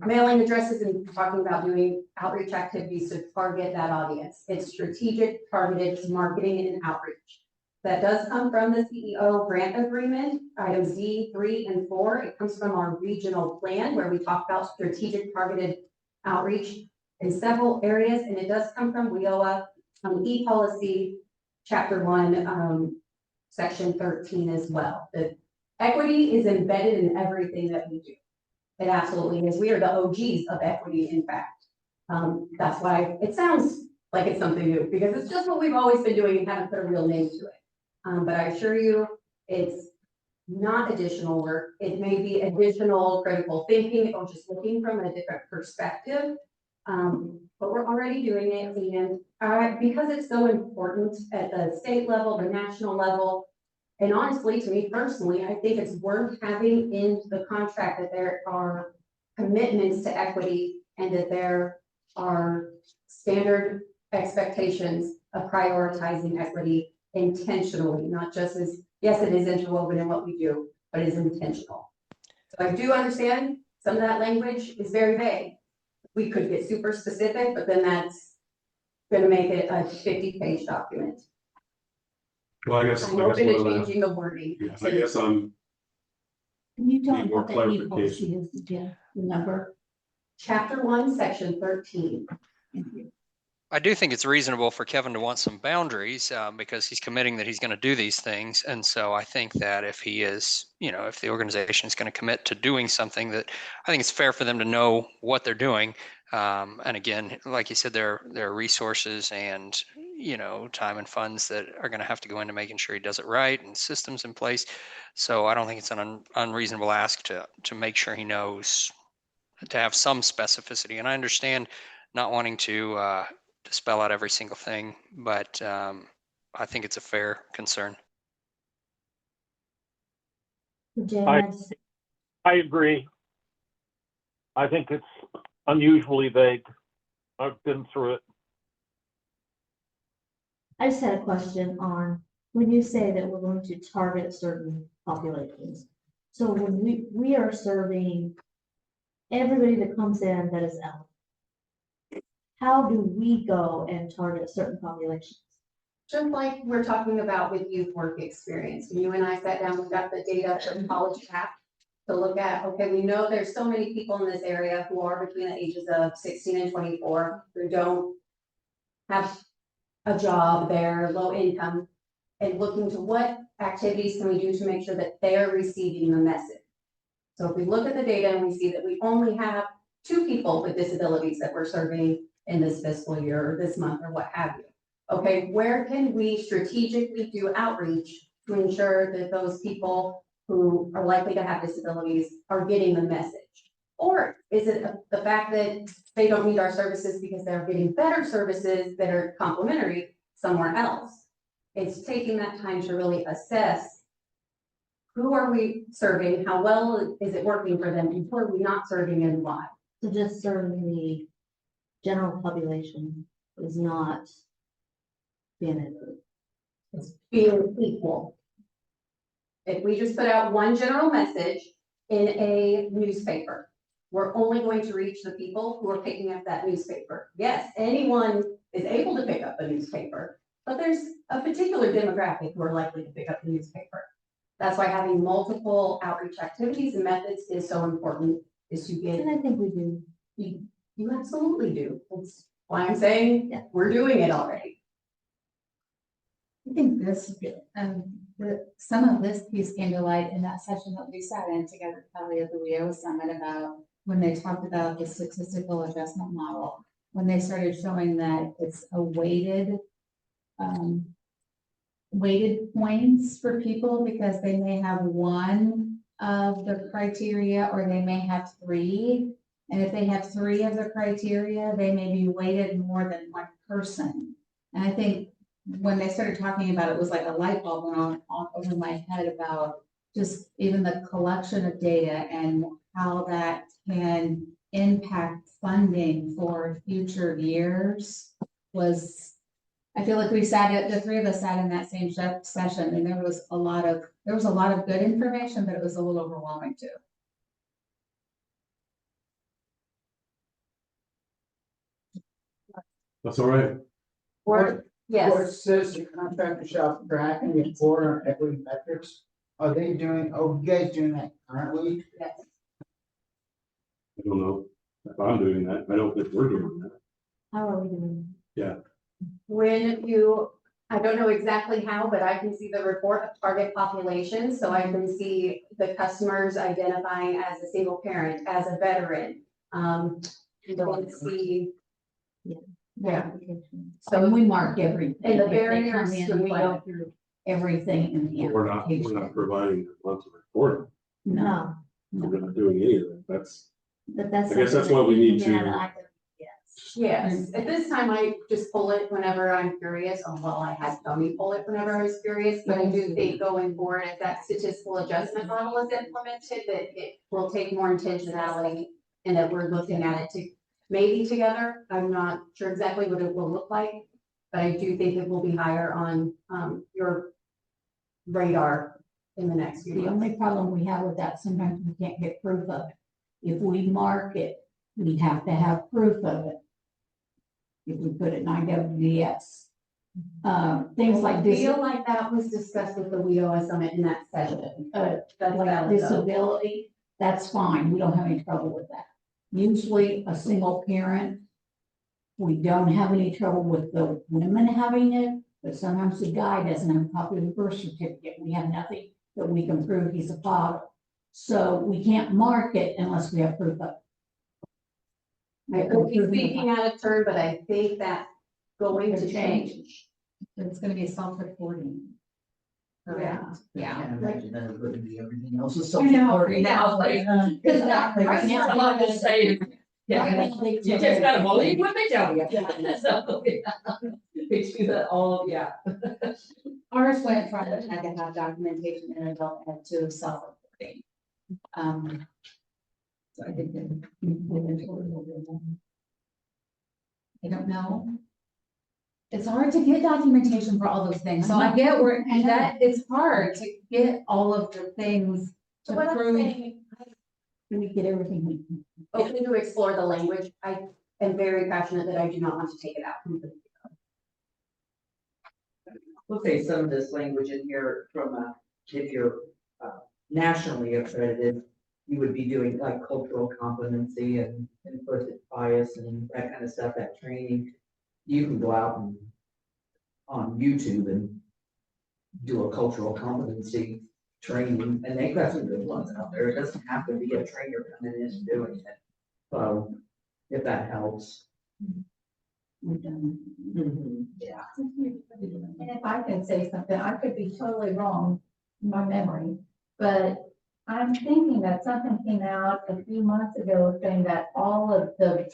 mailing addresses and talking about doing outreach activities to target that audience. It's strategic, targeted marketing and outreach. That does come from the CEO grant agreement, items D, 3, and 4. It comes from our regional plan where we talk about strategic targeted outreach in several areas, and it does come from WIA e-policy, chapter 1, section 13 as well. The equity is embedded in everything that we do. It absolutely is. We are the OGs of equity, in fact. That's why it sounds like it's something new, because it's just what we've always been doing and haven't put a real name to it. But I assure you, it's not additional work. It may be additional critical thinking or just looking from a different perspective. But we're already doing it, and because it's so important at the state level, the national level, and honestly, to me personally, I think it's worth having in the contract that there are commitments to equity and that there are standard expectations of prioritizing equity intentionally, not just as, yes, it is interwoven in what we do, but it is intentional. So I do understand some of that language is very vague. We could get super specific, but then that's going to make it a 50-page document. Well, I guess. I'm open to changing the wording. Yeah, I guess I'm. Can you tell me Need more what that clarification. e-policy is, the number? Chapter 1, section 13. Thank you. I do think it's reasonable for Kevin to want some boundaries because he's committing that he's going to do these things. And so I think that if he is, if the organization is going to commit to doing something, that I think it's fair for them to know what they're doing. And again, like you said, there are resources and, time and funds that are going to have to go into making sure he does it right and systems in place. So I don't think it's an unreasonable ask to make sure he knows, to have some specificity. And I understand not wanting to spell out every single thing, but I think it's a fair concern. Jan, I- I just- I agree. I think it's unusually vague. I've been through it. I just had a question on, when you say that we're going to target certain populations. So when we are serving everybody that comes in that is eligible, how do we go and target certain populations? Just like we're talking about with youth work experience, you and I sat down, we got the data from college app to look at, okay, we know there's so many people in this area who are between the ages of 16 and 24 who don't have a job, they're low income, and looking to what activities can we do to make sure that they're receiving the message. So if we look at the data and we see that we only have 2 people with disabilities that we're serving in this fiscal year or this month or what have you. Okay, where can we strategically do outreach to ensure that those people who are likely to have disabilities are getting the message? Or is it the fact that they don't need our services because they're getting better services that are complementary somewhere else? It's taking that time to really assess who are we serving, how well is it working for them, and who are we not serving and why? So just serving the general population is not being included. It's being equal. If we just put out one general message in a newspaper, we're only going to reach the people who are picking up that newspaper. Yes, anyone is able to pick up a newspaper, but there's a particular demographic who are likely to pick up the newspaper. That's why having multiple outreach activities and methods is so important, is to get, And I think we do. you absolutely do. That's why I'm saying we're doing it already. I think this, some of this piece came to light in that session that we sat in together, probably at the LWIA summit, about when they talked about the statistical adjustment model, when they started showing that it's a weighted points for people because they may have one of the criteria or they may have 3. And if they have 3 of the criteria, they may be weighted more than one person. And I think when they started talking about it, it was like a light bulb went on over my head about just even the collection of data and how that can impact funding for future years. I feel like the 3 of us sat in that same session, and there was a lot of good information, but it was a little overwhelming too. That's all right. Or, yes. Where it says the contractor shall track and report on equity metrics, are they doing, you guys doing that currently? Yes. I don't know if I'm doing that. I don't think we're doing that. How are we doing? When you, I don't know exactly how, but I can see the report of target population, so I can see the customers identifying as a single parent, as a veteran. You don't see. Yeah. So we mark everything. And the If they come barriers in, to we go employment. through everything in the We're not application. providing a monthly report. No, We're not doing any of that. That's, But that's. I guess that's something what we that need you can to- add, yes. Yes, at this time, I just pull it whenever I'm curious. Oh, well, I had Tony pull it whenever I was curious, but I do think going forward, as that statistical adjustment model is implemented, that it will take more intentionality and that we're looking at it maybe together. I'm not sure exactly what it will look like, but I do think it will be higher on your radar in the next few the months. only problem we have with that, sometimes we can't get proof of it. If we mark it, we have to have proof of it. If we put it in IWDS. Things like I this, feel like that was discussed with the WIA summit in that session. That's like valid though. disability, that's fine, we don't have any trouble with that. Usually a single parent, we don't have any trouble with the women having it, but sometimes the guy doesn't have a copy of the birth certificate. We have nothing that we can prove he's a father. So we can't mark it unless we have proof of it. I could be speaking out of turn, but I think that's going to change. It's gonna be a self-reporting. Yeah. Yeah. I can't imagine that it wouldn't be everything else is I know, self-supporting now, like. Exactly. Right now, I'm not just saying, yeah, you just gotta believe what they tell you. So, yeah. They do that all, yeah. Ours went from had to have documentation in adult ed to self-reporting. So I think that. I don't know. It's hard to get documentation for all those things, so I get where, and that, it's hard to get all of the things So to what I'm prove. saying, We get everything we can. open to explore the language. I am very passionate that I do not want to take it out completely. We'll say some of this language in here from, if you're, nationally accredited, you would be doing like cultural competency and implicit bias and that kind of stuff, that training. You can go out and on YouTube and do a cultural competency training, and they've got some good ones out there. It doesn't have to be a trainer coming in and doing it. So, if that helps. We've done. Yeah. And if I can say something, I could be totally wrong in my memory, but I'm thinking that something came out a few months ago saying that all of the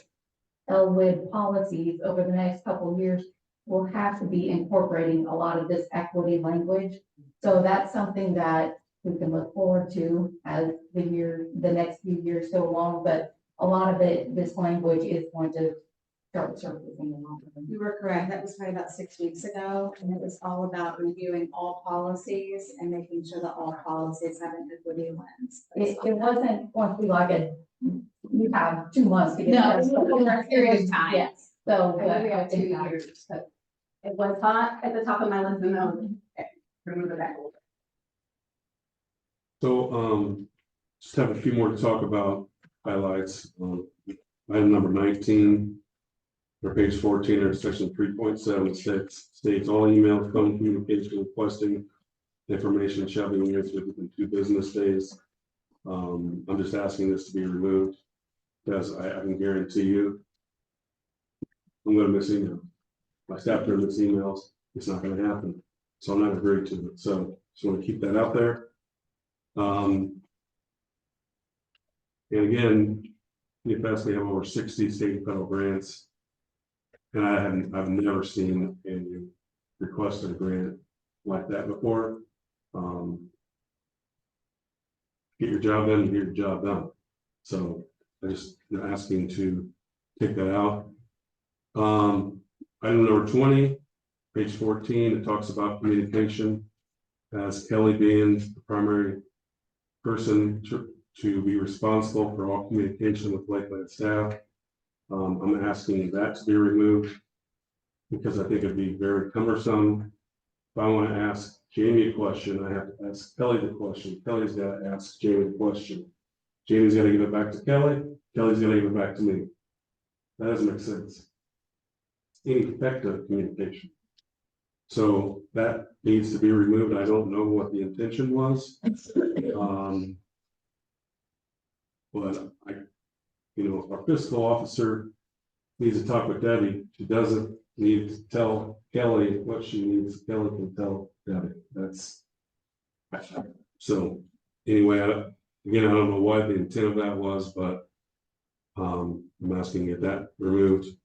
LWIA policies over the next couple of years will have to be incorporating a lot of this equity language. So that's something that we can look forward to as the next few years go along, but a lot of it, this language is going to start surfacing along. You were correct. That was probably about 6 weeks ago, and it was all about reviewing all policies and making sure that all policies have an equity lens. It wasn't going to be like you have 2 months to get. No, it it's done. over a period of time. Yes, so. I think we but have 2 years, but it was hot at the top of my list, and I was like, okay, remove it back a little bit. So, just have a few more to talk about highlights. Item number 19, or page 14, or section 3.76 states all emails, phone communication requesting information shall be answered within 2 business days. I'm just asking this to be removed because I can guarantee you I'm going to miss emails. My staff are going to miss emails. It's not going to happen. So I'm not agreeing to it. So just want to keep that out there. And again, DFS, we have over 60 state and federal grants. And I've never seen any requested a grant like that before. Get your job done, get your job done. So I just asking to take that out. Item number 20, page 14, it talks about communication as Kelly being the primary person to be responsible for all communication with Lakeland staff. I'm asking that to be removed because I think it'd be very cumbersome. If I want to ask Jamie a question, I have to ask Kelly the question. Kelly's got to ask Jamie the question. Jamie's got to give it back to Kelly. Kelly's got to give it back to me. That doesn't make sense. Ineffective communication. So that needs to be removed. I don't know what the intention was. But our fiscal officer needs to talk with Debbie. She doesn't need to tell Kelly what she needs. Kelly can tell Debbie. That's so anyway, again, I don't know what the intent of that was, but I'm asking to get that removed.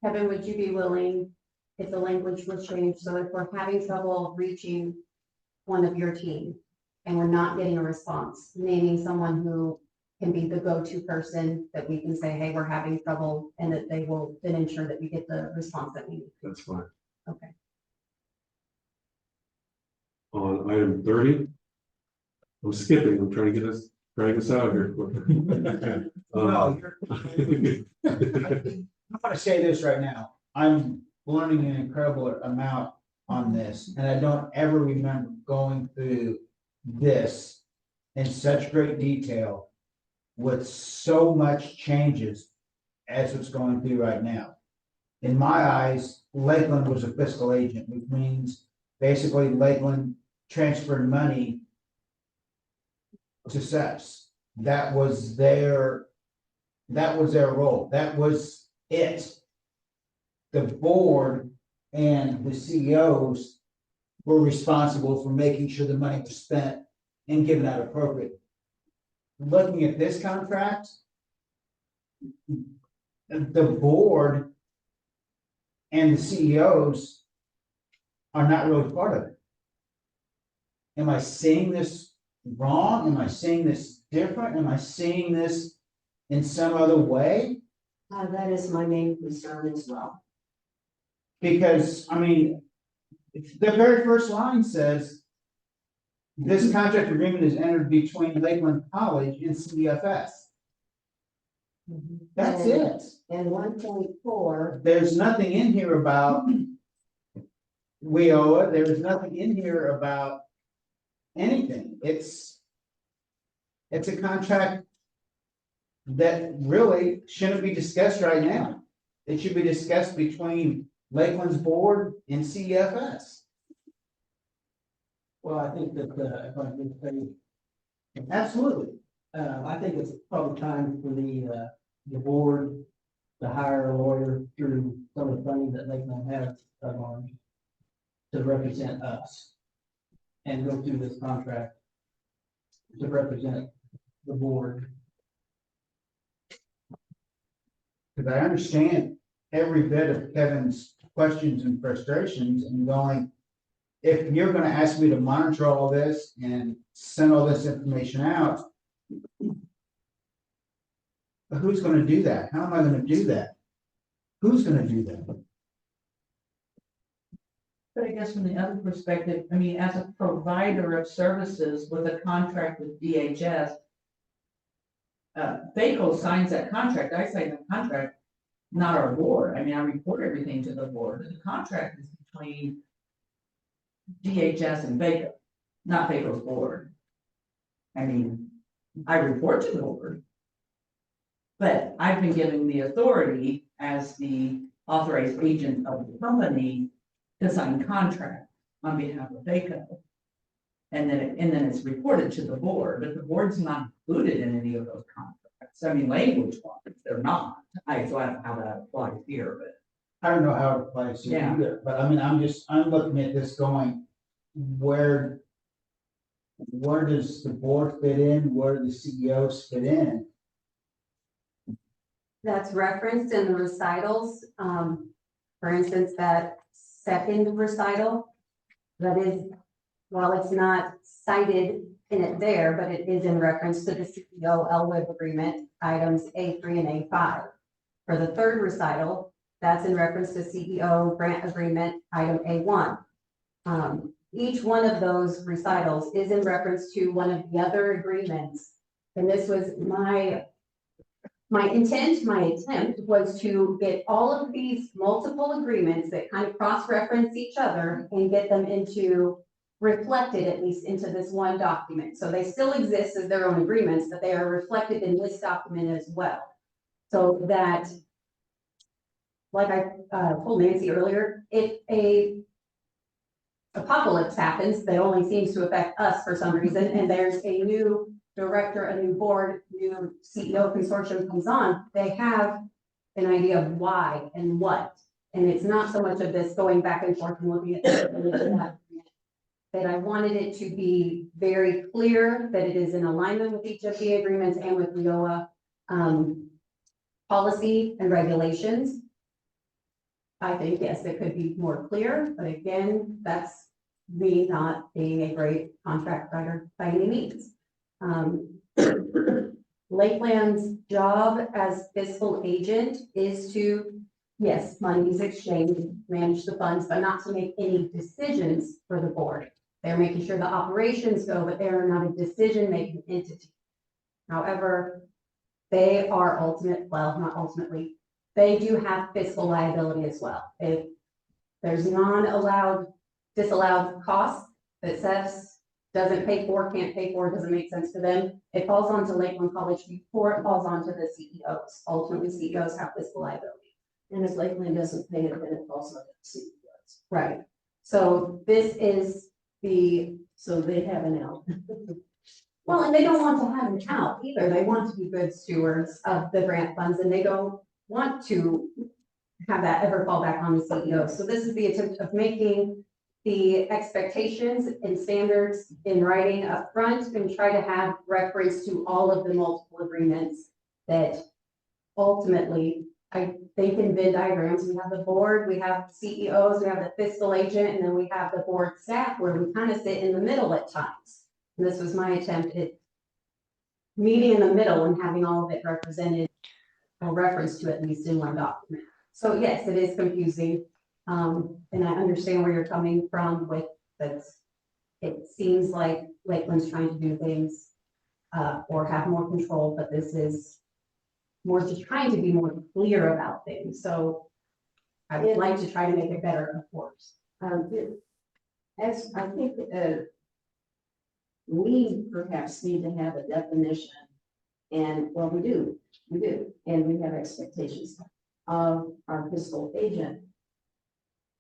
Kevin, would you be willing, if the language was changed, so if we're having trouble reaching one of your team and we're not getting a response, naming someone who can be the go-to person that we can say, hey, we're having trouble, and that they will then ensure that we get the response that we need. That's fine. Okay. On item 30, I'm skipping. I'm trying to get us out of here quickly. Well, I'm gonna say this right now. I'm learning an incredible amount on this, and I don't ever remember going through this in such great detail with so much changes as it's going through right now. In my eyes, Lakeland was a fiscal agent, which means basically Lakeland transferred money to SEPs. That was their role. That was it. The board and the CEOs were responsible for making sure the money was spent and given out appropriate. Looking at this contract, the board and the CEOs are not really part of it. Am I seeing this wrong? Am I seeing this different? Am I seeing this in some other way? That is my main concern as well. Because, I mean, the very first line says, this contract agreement is entered between Lakeland College and CFS. That's it. And 1.4, There's nothing in here about WIA. There's nothing in here about anything. It's a contract that really shouldn't be discussed right now. It should be discussed between Lakeland's board and CFS. Well, I think that, if I can say, Absolutely. I think it's probably time for the board to hire a lawyer through some of the funding that Lakeland has on to represent us and go through this contract to represent the board. Because I understand every bit of Kevin's questions and frustrations and going, if you're gonna ask me to monitor all this and send all this information out, who's gonna do that? How am I gonna do that? Who's gonna do that? But I guess from the other perspective, I mean, as a provider of services with a contract with DHS, FACO signs that contract, I sign the contract, not our board. I mean, I report everything to the board. The contract is between DHS and FACO, not FACO's board. I mean, I report to the board. But I've been given the authority as the authorized agent of the company to sign contract on behalf of FACO. And then it's reported to the board, but the board's not included in any of those contracts. I mean, language wise, they're not. So I don't know how that applies here, but. I don't know how it applies to you Yeah. either, but I mean, I'm looking at this going, where does the board fit in? Where do the CEOs fit in? That's referenced in the recitals. For instance, that second recital, that is, while it's not cited in it there, but it is in reference to the CEO LWIA agreement, items A3 and A5. For the third recital, that's in reference to CEO grant agreement, item A1. Each one of those recitals is in reference to one of the other agreements. And this was my attempt was to get all of these multiple agreements that kind of cross-reference each other and get them reflected at least into this one document. So they still exist as their own agreements, but they are reflected in this document as well. So that, like I told Nancy earlier, if a apocalypse happens that only seems to affect us for some reason, and there's a new director, a new board, new CEO consortium comes on, they have an idea of why and what. And it's not so much of this going back and forth and looking at that I wanted it to be very clear that it is in alignment with each of the agreements and with WIA policy and regulations. I think, yes, it could be more clear, but again, that's me not being a great contract writer by any means. Lakeland's job as fiscal agent is to, yes, money is exchanged, manage the funds, but not to make any decisions for the board. They're making sure the operations go, but they are not a decision-making entity. However, they are not ultimately, they do have fiscal liability as well. If there's disallowed costs that CEFS doesn't pay for, can't pay for, doesn't make sense to them, it falls onto Lakeland College before it falls onto the CEOs. Ultimately, CEOs have fiscal liability. and if Lakeland doesn't pay it, then it falls on the CEOs. Right. So this is So they have an out. well, and they don't want to have an out either. They want to be good stewards of the grant funds, and they don't want to have that ever fall back on the CEO. So this is the attempt of making the expectations and standards in writing up front and try to have reference to all of the multiple agreements that ultimately, I think in Venn diagrams, we have the board, we have CEOs, we have the fiscal agent, and then we have the board staff where we kind of sit in the middle at times. And this was my attempt at meeting in the middle and having all of it represented or referenced to at least in one document. So yes, it is confusing. And I understand where you're coming from with that. It seems like Lakeland's trying to do things or have more control, but this is more just trying to be more clear about things. So I would like to try to make it better, of course. As I think, we perhaps need to have a definition, and, well, we do, and we have expectations of our fiscal agent.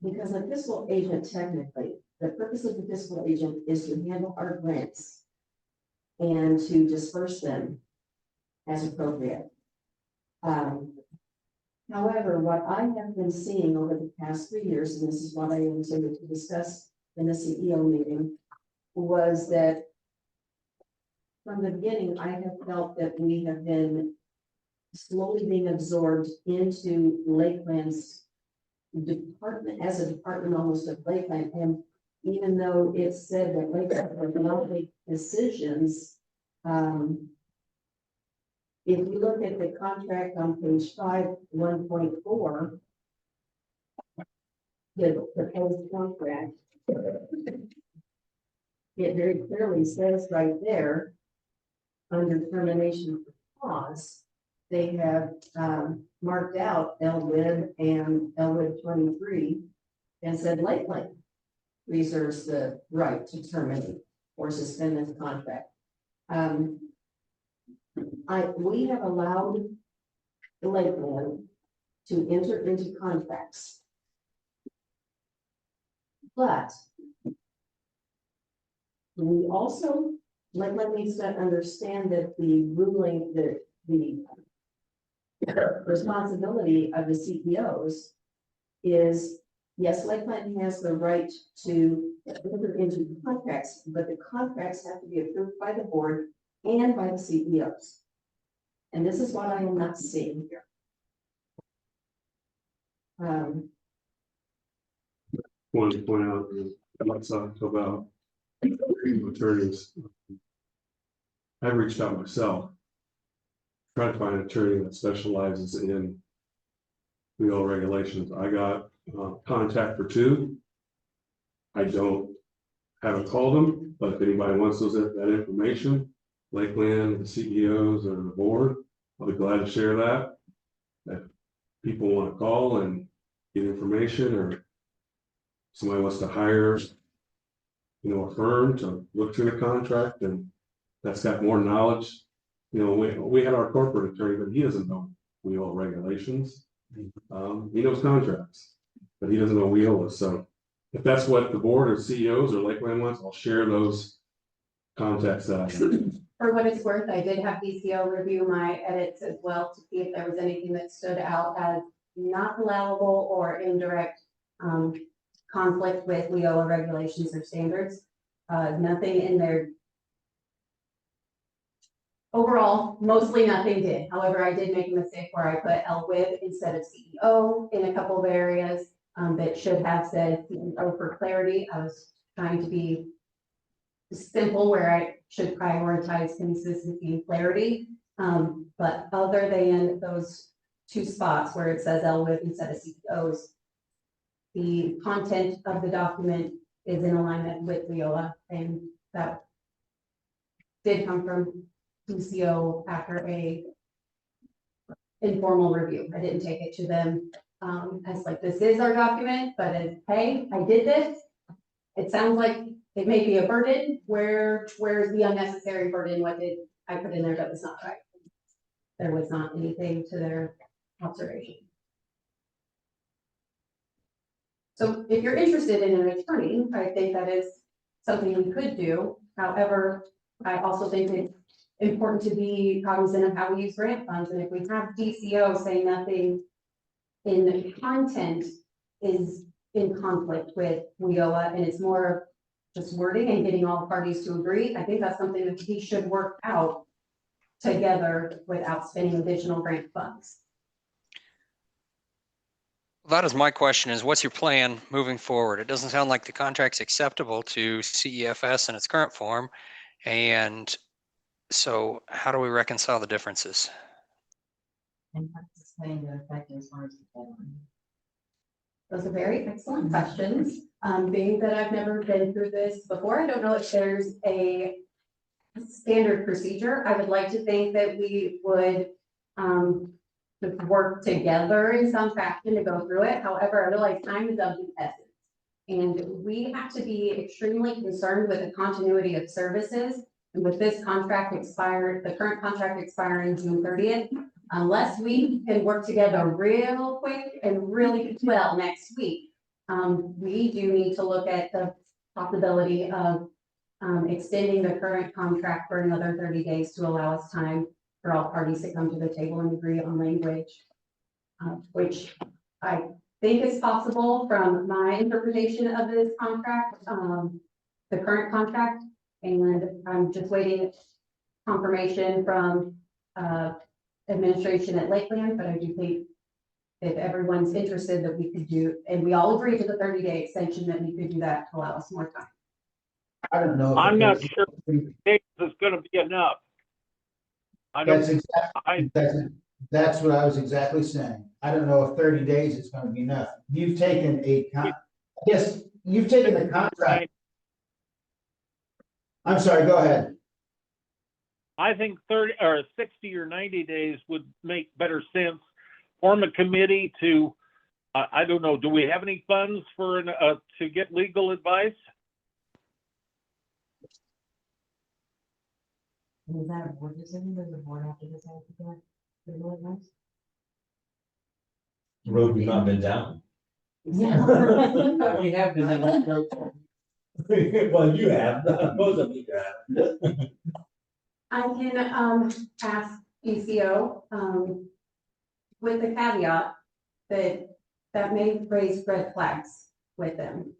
Because a fiscal agent, technically, the purpose of the fiscal agent is to handle our grants and to disperse them as appropriate. However, what I have been seeing over the past 3 years, and this is what I intended to discuss in the CEO meeting, was that from the beginning, I have felt that we have been slowly being absorbed into Lakeland's department, as a department almost of Lakeland. And even though it's said that Lakeland will not make decisions, if you look at the contract on page 5, 1.4, the proposed contract, it very clearly says right there, under termination for cause, they have marked out LWIA and LWIA 23 and said Lakeland reserves the right to terminate or suspend this contract. We have allowed Lakeland to enter into contracts, but we also, Lakeland needs to understand that the ruling, the responsibility of the CEOs is, yes, Lakeland has the right to enter into contracts, but the contracts have to be approved by the board and by the CEOs. And this is what I am not seeing here. Want to point out, let's talk about attorneys. I've reached out myself, trying to find an attorney that specializes in legal regulations. I got contact for 2. I haven't called them, but if anybody wants that information, Lakeland, the CEOs or the board, I'll be glad to share that. If people want to call and get information, or somebody wants to hire, a firm to look through the contract and that's got more knowledge. We had our corporate attorney, but he doesn't know WIA regulations. He knows contracts, but he doesn't know WIA. So if that's what the board or CEOs or Lakeland wants, I'll share those contacts that I have. For what it's worth, I did have DCO review my edits as well to see if there was anything that stood out as not allowable or indirect conflict with WIA regulations or standards. Nothing in there. Overall, mostly nothing did. However, I did make a mistake where I put LWIA instead of CEO in a couple of areas that should have said CEO for clarity. I was trying to be simple where I should prioritize consistency and clarity. But other than those 2 spots where it says LWIA instead of CEOs, the content of the document is in alignment with WIA, and that did come from DCO after a informal review. I didn't take it to them as like, this is our document, but as, hey, I did this. It sounds like it may be a burden. Where's the unnecessary burden? What did I put in there that was not right? There was not anything to their observation. So if you're interested in an attorney, I think that is something we could do. However, I also think it's important to be cognizant of how we use grant funds. And if we have DCO say nothing in the content is in conflict with WIOA, and it's more just wording and getting all parties to agree. I think that's something that we should work out together without spending additional grant funds. That is my question is what's your plan moving forward? It doesn't sound like the contract's acceptable to CEFS in its current form. And so how do we reconcile the differences? And what's this plan to affect as far as the deadline? Those are very excellent questions. Being that I've never been through this before, I don't know if there's a standard procedure. I would like to think that we would work together in some fashion to go through it. However, I realize time is of the essence. And we have to be extremely concerned with the continuity of services. And with this contract expired, the current contract expiring June 30th, unless we can work together real quick and really well next week, we do need to look at the possibility of extending the current contract for another 30 days to allow us time for all parties to come to the table and agree on language, which I think is possible from my interpretation of this contract, the current contract. And I'm just waiting confirmation from administration at Lakeland, but I do think if everyone's interested that we could do, and we all agree to the 30-day extension, that we could do that to allow us more time. I don't know. if I'm not it's- sure days is gonna be enough. I That's don't, exactly, that's what I was exactly saying. I don't know if 30 days is gonna be enough. You've taken yes, you've taken the contract. I'm sorry, go ahead. I think 30 or 60 or 90 days would make better sense. Form a committee to, I don't know, do we have any funds for to get legal advice? Is that a board decision? Does the board have to decide to get legal advice? The road we've not been down. Yeah. We have been in that road. Well, you have, most of you have. I can ask ECO with the caveat that may raise red flags with them.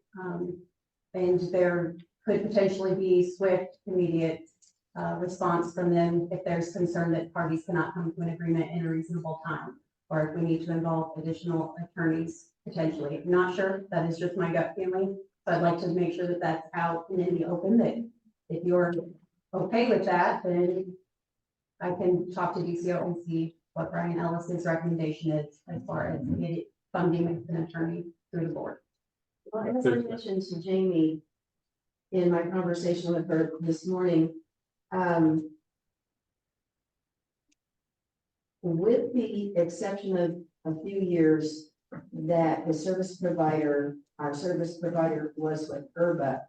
And there could potentially be swift, immediate response from them if there's concern that parties cannot come to an agreement in a reasonable time, or if we need to involve additional attorneys potentially. I'm not sure, that is just my gut feeling. So I'd like to make sure that that's out and in the open, that if you're okay with that, then I can talk to DCO and see what Brian Ellis's recommendation is as far as funding an attorney through the board. Well, as I mentioned to Jamie in my conversation with her this morning, with the exception of a few years that the service provider, our service provider was with IRBA,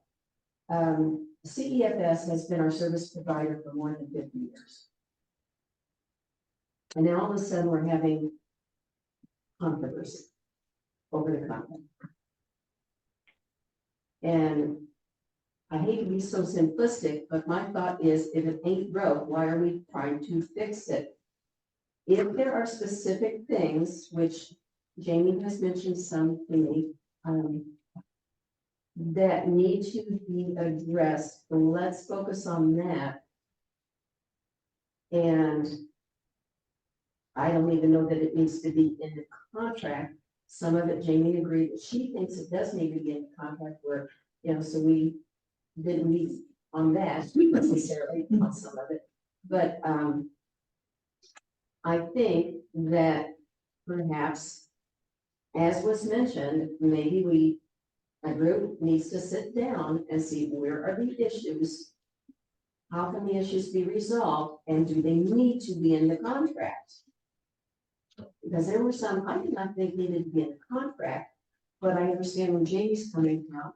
CEFS has been our service provider for more than 50 years. And now all of a sudden we're having controversy over the contract. And I hate to be so simplistic, but my thought is if it ain't broke, why are we trying to fix it? If there are specific things, which Jamie has mentioned some to me, that need to be addressed, let's focus on that. And I don't even know that it needs to be in the contract. Some of it, Jamie agreed that she thinks it does need to be in the contract where, you know, so we didn't meet on that necessarily on some of it. But I think that perhaps, as was mentioned, maybe a group needs to sit down and see where are the issues, how can the issues be resolved, and do they need to be in the contract? Because there were some I did not think needed to be in the contract, but I understand when Jamie's coming from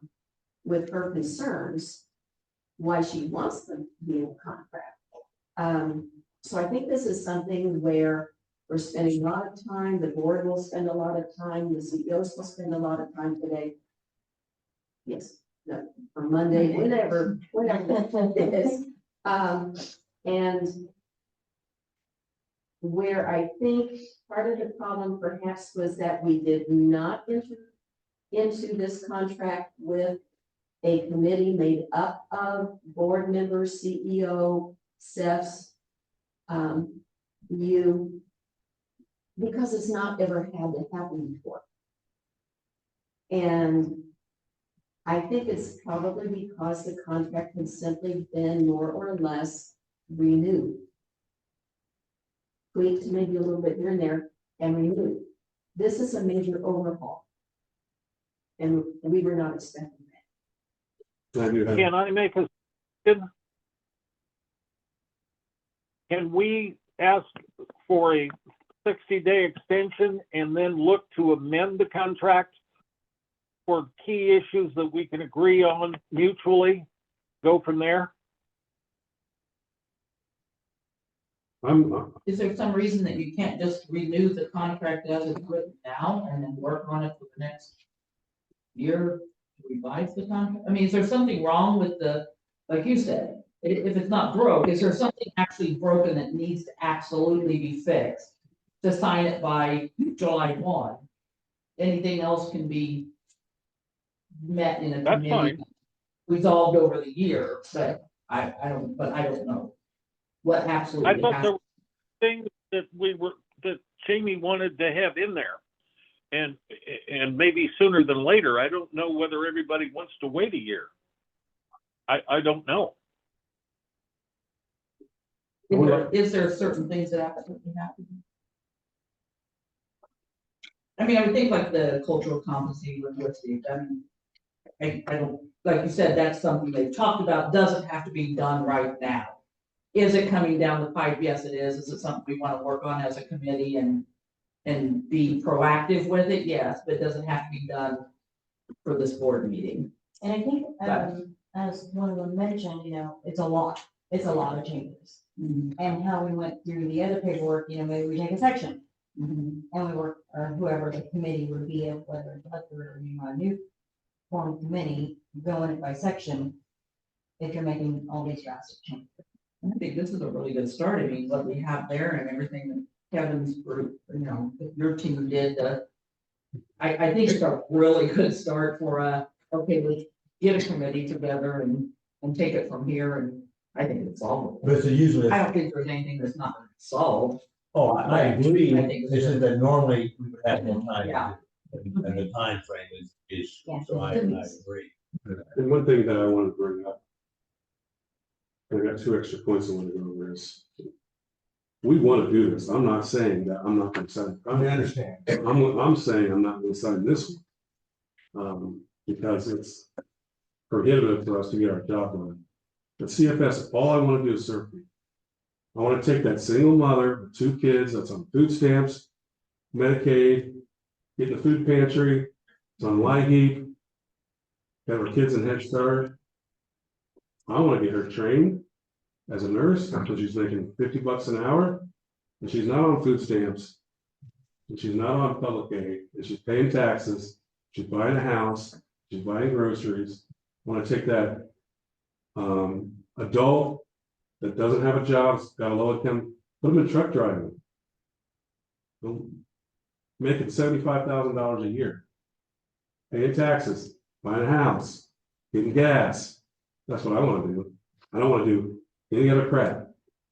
with her concerns, why she wants them to be in the contract. So I think this is something where we're spending a lot of time, the board will spend a lot of time, the CEOs will spend a lot of time today. Yes, no, on Monday, whenever it is. And where I think part of the problem perhaps was that we did not enter into this contract with a committee made up of board members, CEO, SEFs, you, because it's not ever had to happen before. And I think it's probably because the contract has simply been more or less renewed. Tweaked maybe a little bit here and there and renewed. This is a major overhaul. And we were not expecting that. I do have- Can I make a, can we ask for a 60-day extension and then look to amend the contract for key issues that we can agree on mutually, go from there? Is there some reason that you can't just renew the contract as it's written now and then work on it for the next year to revise the contract? I mean, is there something wrong with the, like you said, if it's not broke, is there something actually broken that needs to absolutely be fixed to sign it by July 1? Anything else can be met in a That's committee, fine. resolved over the year, but I don't know what absolutely I thought has. there were things that that Jamie wanted to have in there. And maybe sooner than later. I don't know whether everybody wants to wait a year. I don't know. Is there certain things that absolutely have to be? I mean, I would think like the cultural competency linguistic, I mean, I don't, like you said, that's something they've talked about, doesn't have to be done right now. Is it coming down the pipe? Yes, it is. Is it something we want to work on as a committee and be proactive with it? Yes, but it doesn't have to be done for this board meeting. And I think, as one of them mentioned, it's a lot of changes. And how we went through the other paperwork, maybe we take a section. And we work, or whoever the committee would be, whether it's elected or a new form of committee, go in it by section. If you're making all these drastic changes. I think this is a really good start. I mean, what we have there and everything that Kevin's group, your team did, I think it's a really good start for okay, let's get a committee together and take it from here, and I think it's solvable. But it's usually. I don't think there's anything that's not solved. Oh, I agree. I think This is that normally we would have more time. Yeah. And the time frame is, so I agree. And one thing that I want to bring up, I got 2 extra points I want to go over is, we want to do this. I'm not saying that I'm not going to sign. I understand. I'm saying I'm not going to sign this one. Because it's prohibitive for us to get our job done. At CFS, all I want to do is serve people. I want to take that single mother with 2 kids that's on food stamps, Medicaid, get in the food pantry, it's on LWIA, got her kids in Head Start. I want to get her trained as a nurse until she's making $50 an hour, and she's not on food stamps, and she's not on public aid, and she's paying taxes, she's buying a house, she's buying groceries. I want to take that adult that doesn't have a job, got a low income, put them in truck driving. Making $75,000 a year. Paying taxes, buying a house, getting gas. That's what I want to do. I don't want to do any other crap.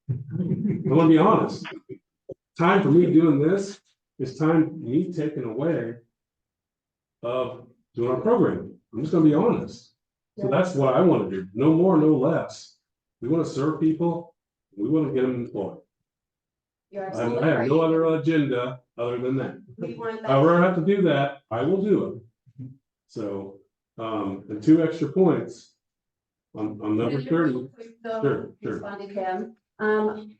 I want to be honest. Time for me doing this is time me taking away of doing our program. I'm just going to be honest. So that's what I want to do. No more, no less. We want to serve people. We want to get them employed. You're I absolutely have no right. other agenda other than that. We want that. However I have to do that, I will do it. So, and 2 extra points on number Just 30. real quick, though, Sure, sure. respond to Kim.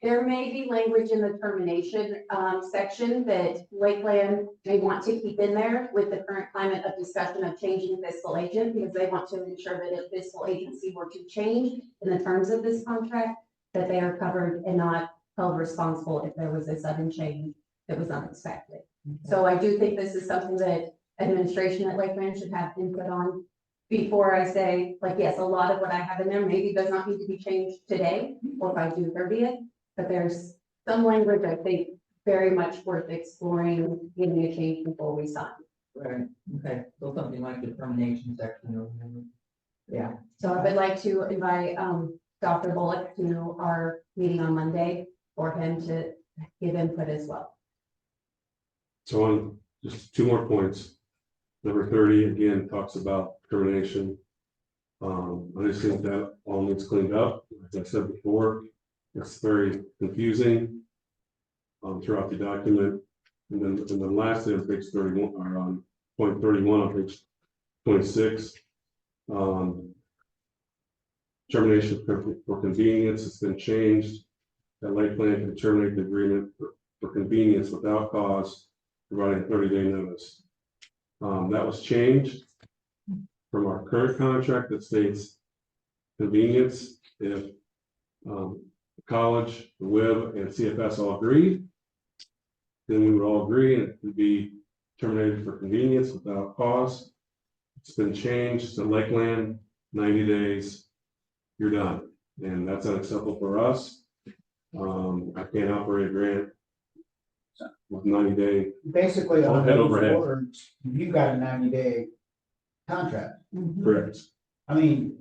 There may be language in the termination section that Lakeland may want to keep in there with the current climate of discussion of changing fiscal agent, because they want to ensure that if fiscal agency were to change in the terms of this contract, that they are covered and not held responsible if there was a sudden change that was unexpected. So I do think this is something that administration at Lakeland should have input on before I say, like, yes, a lot of what I have in there maybe does not need to be changed today or by June 30th, but there's some language I think very much worth exploring, getting a change before we sign. Right, okay, so something like the termination section or whatever. Yeah. So I would like to invite, Dr. Bullock to our meeting on Monday for him to give input as well. So on just two more points. Number 30, again, talks about termination. I just think that all needs cleaned up. As I said before, it's very confusing throughout the document. And then lastly, on page 31, or on point 31 on page 26, termination for convenience has been changed. That Lakeland can terminate the agreement for convenience without cause, providing a 30-day notice. That was changed from our current contract that states convenience if college, the WIB, and CFS all agreed, then we would all agree and it would be terminated for convenience without cause. It's been changed to Lakeland, 90 days, you're done. And that's unacceptable for us. I can't operate a grant with 90-day. Basically, on Head those overhead. words, you got a 90-day contract. Correct. I mean,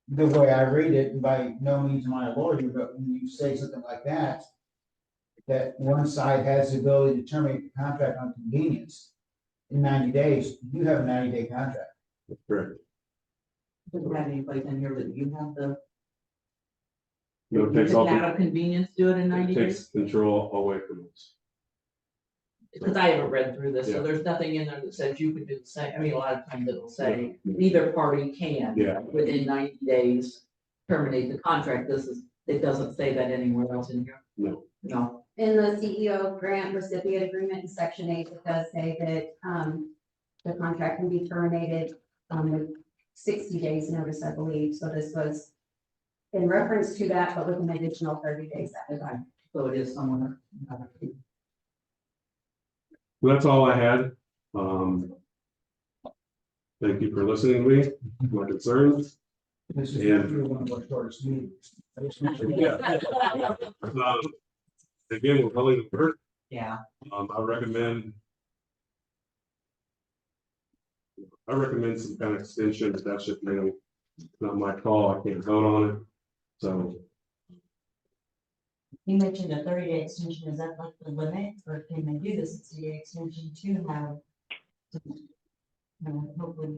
the way I read it, by no means am I a lawyer, but when you say something like that, that one side has the ability to terminate the contract on convenience in 90 days, you have a 90-day contract. Correct. Does it have any place in here that you have the? No, it You takes can all, out of convenience do it in 90 it days? takes control away from us. Because I haven't read through this, Yeah. so there's nothing in there that says you can do the same. I mean, a lot of times it'll say neither party can. Yeah. Within 90 days, terminate the contract. It doesn't say that anywhere else in here. No. No. In the CEO grant recipient agreement in section 8, it does say that, the contract can be terminated, with 60 days notice, I believe. So this was in reference to that, but with an additional 30 days at a time. So it is somewhere. Well, that's all I had. Thank you for listening to me, my concerns. This is Yeah. one of our shortest meetings. Again, we're willing to work. Yeah. I recommend some kind of extension, but that's just, not my call. I can't vote on it. So You mentioned a 30-day extension, is that like the limit, or can they do the 60-day extension to have? Hopefully.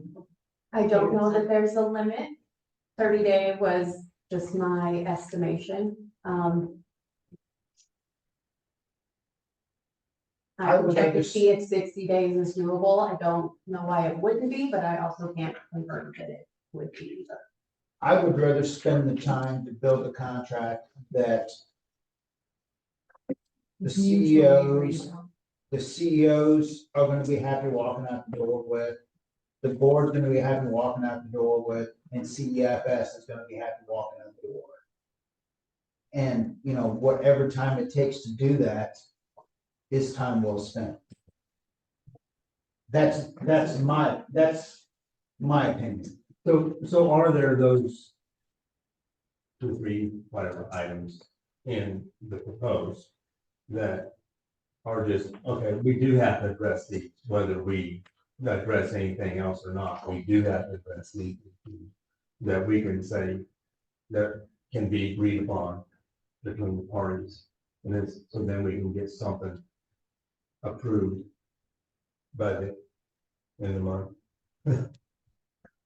I don't know that there's a limit. 30-day was just my estimation. I will check to see if 60 days is doable. I don't know why it wouldn't be, but I also can't confirm that it would be either. I would rather spend the time to build a contract that the CEOs are gonna be happy walking out the door with, the board's gonna be happy walking out the door with, and CEFS is gonna be happy walking out the door. And, whatever time it takes to do that is time well spent. That's my opinion. So are there those 2, 3, whatever items in the proposed that are just, okay, we do have to address these, whether we address anything else or not, we do have to address these, that we can say that can be agreed upon between the parties. And then, so then we can get something approved by the end of the month.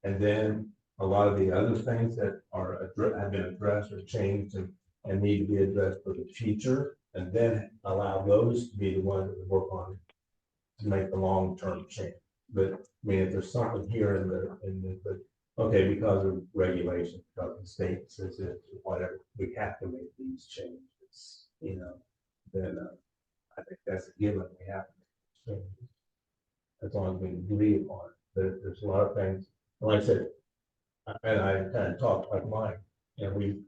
And then a lot of the other things that have been addressed or changed and need to be addressed for the future, and then allow those to be the ones that we work on to make the long-term change. But I mean, if there's something here okay, because of regulations, because the state says it, whatever, we have to make these changes, then I think that's a given. We have to make changes. As long as we agree upon it. There's a lot of things, like I said, and I kind of talked like mine, and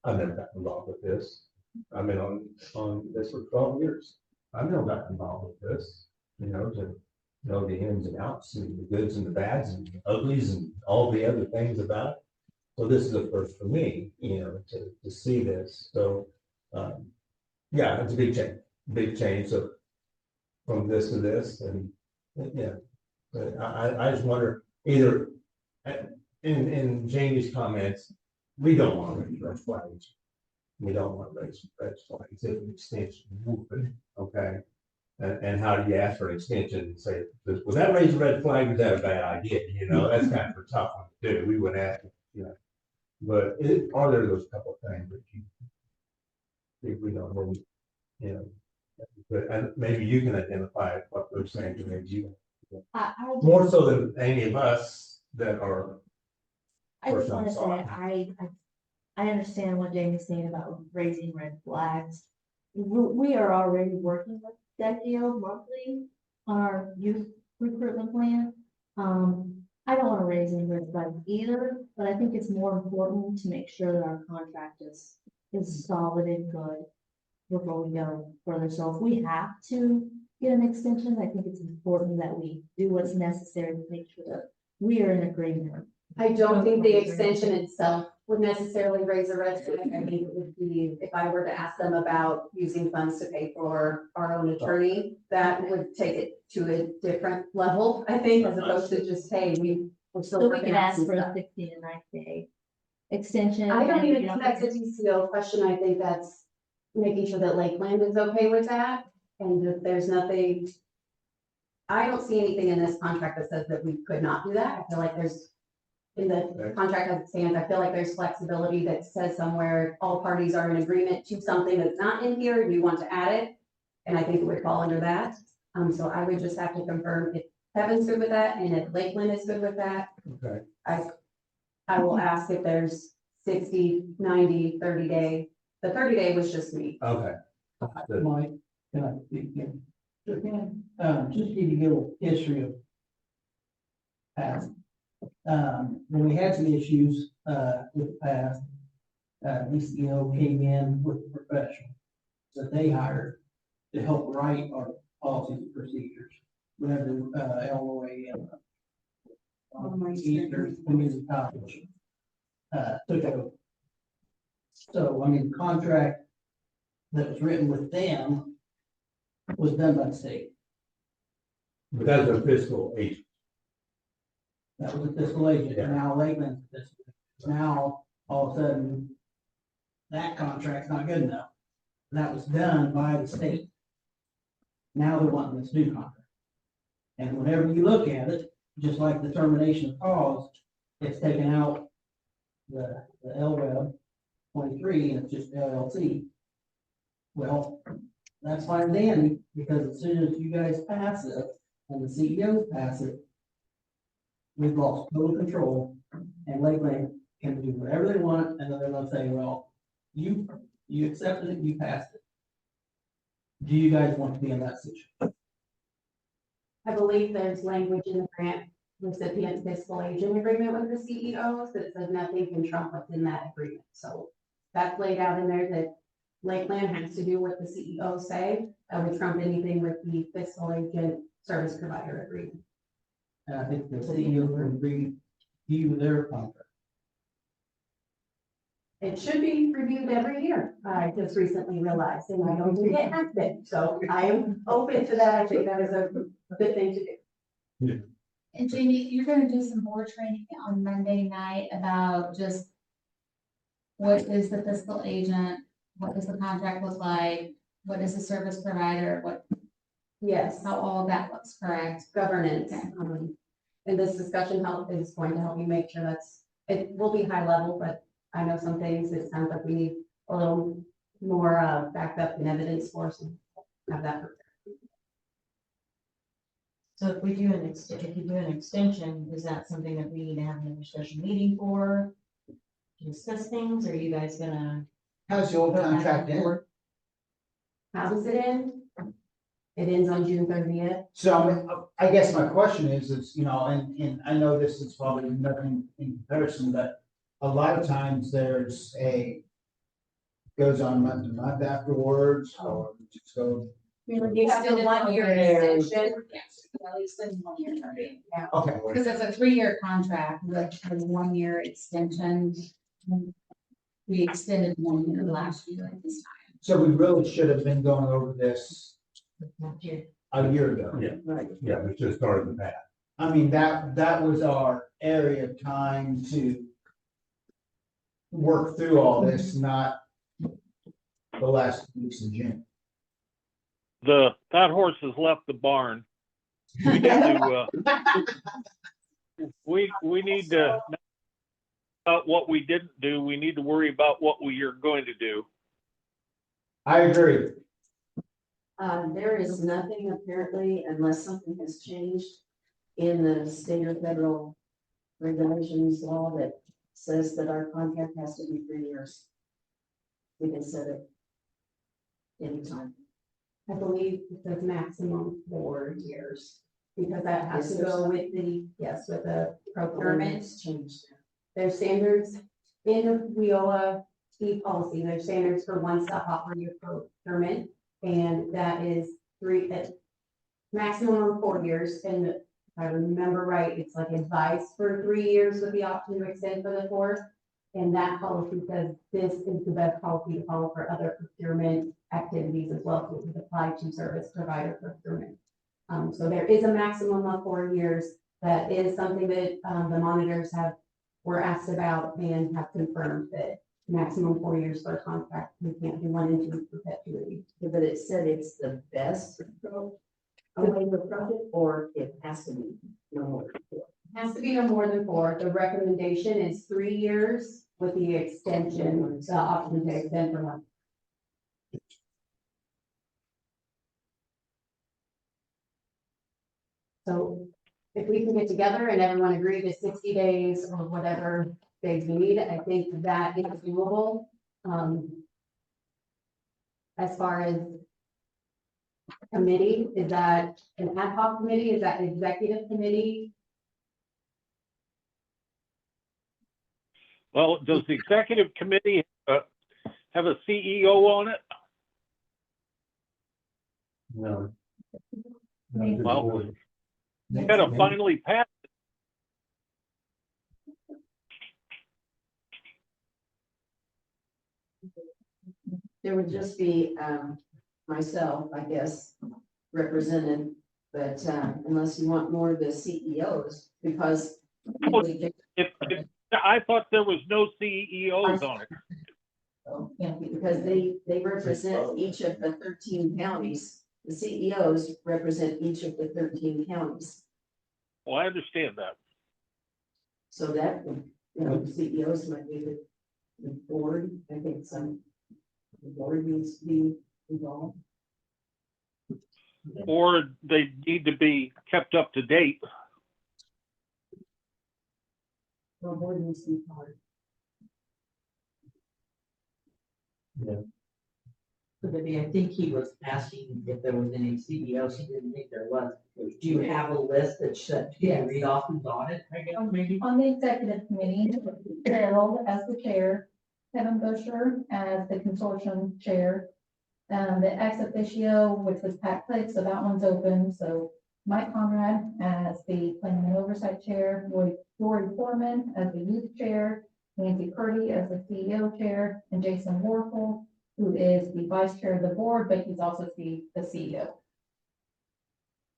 I've never gotten involved with this. I've been on this for 12 years. I've never gotten involved with this, to know the ins and outs and the goods and the bads and the uglies and all the other things about it. So this is the first for me, to see this. So, yeah, it's a big change. big change, so from this to this, and, yeah. But I just wonder, either, in Jamie's comments, we don't want to raise red flags. We don't want to raise red flags, if an extension would, okay? And how do you ask for an extension and say, was that raise a red flag, or is that a bad idea, you know, that's kind of a tough one to do, we would ask, you know. But are there those couple of things that you, if we don't know, you know, but maybe you can identify what they're saying, to maybe you, more so than any of us that are. I just want to say, I understand what Jamie's saying about raising red flags. We are already working with Deccio monthly on our youth recruitment plan. I don't want to raise any red flags either, but I think it's more important to make sure that our contract is solid and good before we go further. So if we have to get an extension, I think it's important that we do what's necessary to make sure that we are in agreement. I don't think the extension itself would necessarily raise a red flag. I think it would be, if I were to ask them about using funds to pay for our own attorney, that would take it to a different level, I think, as opposed to just, hey, we're still So we working can out ask some for a stuff. 60 to 90 day extension. I don't and, even you know, think that's a TCO question. I think that's making sure that Lakeland is okay with that. And if there's nothing, I don't see anything in this contract that says that we could not do that. I feel like there's, in the contract as it stands, I feel like there's flexibility that says somewhere all parties are in agreement to something that's not in here, and you want to add it. And I think it would fall under that. So I would just have to confirm if Kevin's good with that and if Lakeland is good with that. Okay. I will ask if there's 60, 90, 30 day. The 30 day was just me. Okay. Mike, can I speak in? Sure can. Just to give you a little history of past. When we had some issues, with the past, DCO came in with a professional that they hired to help write our policies and procedures. Whenever, LWIA, Eastern Community College, took over. So, I mean, the contract that was written with them was done by the state. But that's a fiscal agent. That was a fiscal agent, Yeah. and now Lakeland's fiscal. Now, all of a sudden, that contract's not good enough. That was done by the state. Now they're wanting this new contract. And whenever you look at it, just like the termination of cause, it's taken out the LWIA 23, and it's just LLC. Well, that's fine and dandy, because as soon as you guys pass it, and the CEOs pass it, we've lost total control, and Lakeland can do whatever they want, and then they're gonna say, well, you accepted it, you passed it. Do you guys want to be in that situation? I believe there's language in the grant recipient fiscal agent agreement with the CEOs that says nothing can trump what's in that agreement. So that's laid out in there that Lakeland has to do what the CEOs say. That would trump anything with the fiscal agent service provider agreement. And I think the CEO will agree to you their contract. It should be reviewed every year. I just recently realized, and I don't think it has been. So I am open to that. I think that is a good thing to do. And Jamie, you're gonna do some board training on Monday night about just what is the fiscal agent, what does the contract look like, what is the service provider, what, Yes, how all of that looks, correct? governance. Okay. And this discussion is going to help you make sure it will be high level, but I know some things, it sounds like we need a little more backed up and evidence for some, have that. So if we do if you do an extension, is that something that we need to have another special meeting for? To discuss things, or are you guys gonna? How's the old contract end? How does it end? It ends on June 30th. So I guess my question is, you know, and I know this is probably nothing in comparison, but a lot of times there's goes on month to month afterwards, or just go. You have the 1 year extension. Yes, at least in 1 year. Yeah. Okay. Because it's a 3-year contract with a 1-year extension. We extended 1 year last year at this time. So we really should have been going over this a year ago. Yeah. Right. Yeah, we should have started with that. I mean, that was our area of time to work through all this, not the last weeks in June. That horse has left the barn. We need to, we need to, about what we didn't do, we need to worry about what we are going to do. I agree. There is nothing apparently, unless something has changed in the state or federal regulations law that says that our contract has to be 3 years. We can set it anytime. I believe it says maximum 4 years, because that has to go with the, yes, with the procurement. It's changed. There's standards in the WIA policy, there's standards for one-stop operator procurement, and that is maximum of 4 years, and if I remember right, it's like advice for 3 years with the option to extend for the 4th. And that policy says this is the best policy to follow for other procurement activities as well, so it would apply to service provider procurement. So there is a maximum of 4 years. That is something that the monitors were asked about and have confirmed that maximum 4 years for a contract. We can't do one into perpetuity. But it said it's the best away the project, or it has to be no more. Has to be no more than 4. The recommendation is 3 years with the extension, the option to extend for 1. So if we can get together and everyone agree to 60 days or whatever days we need, I think that is doable. As far as committee, is that an ad hoc committee? Is that an executive committee? Well, does the executive committee have a CEO on it? No. Well, we gotta finally pass. There would just be, myself, I guess, represented, but, unless you want more of the CEOs, because. I thought there was no CEOs on it. Because they represent each of the 13 counties. The CEOs represent each of the 13 counties. Well, I understand that. So that, the CEOs might be the board. I think the board needs to be involved. Or they need to be kept up to date. The board needs to be part. I think he was asking if there was any CEOs. He didn't think there was. Do you have a list that you can read off who's on it? I guess maybe. On the executive committee, Harold as the chair, Kevin Busher as the consortium chair. The ex officio, which was Pat Clay, so that one's open, so Mike Conrad as the planning and oversight chair, Dory Foreman as the youth chair, Nancy Purdy as the CEO chair, and Jason Warfel, who is the vice chair of the board, but he's also the CEO.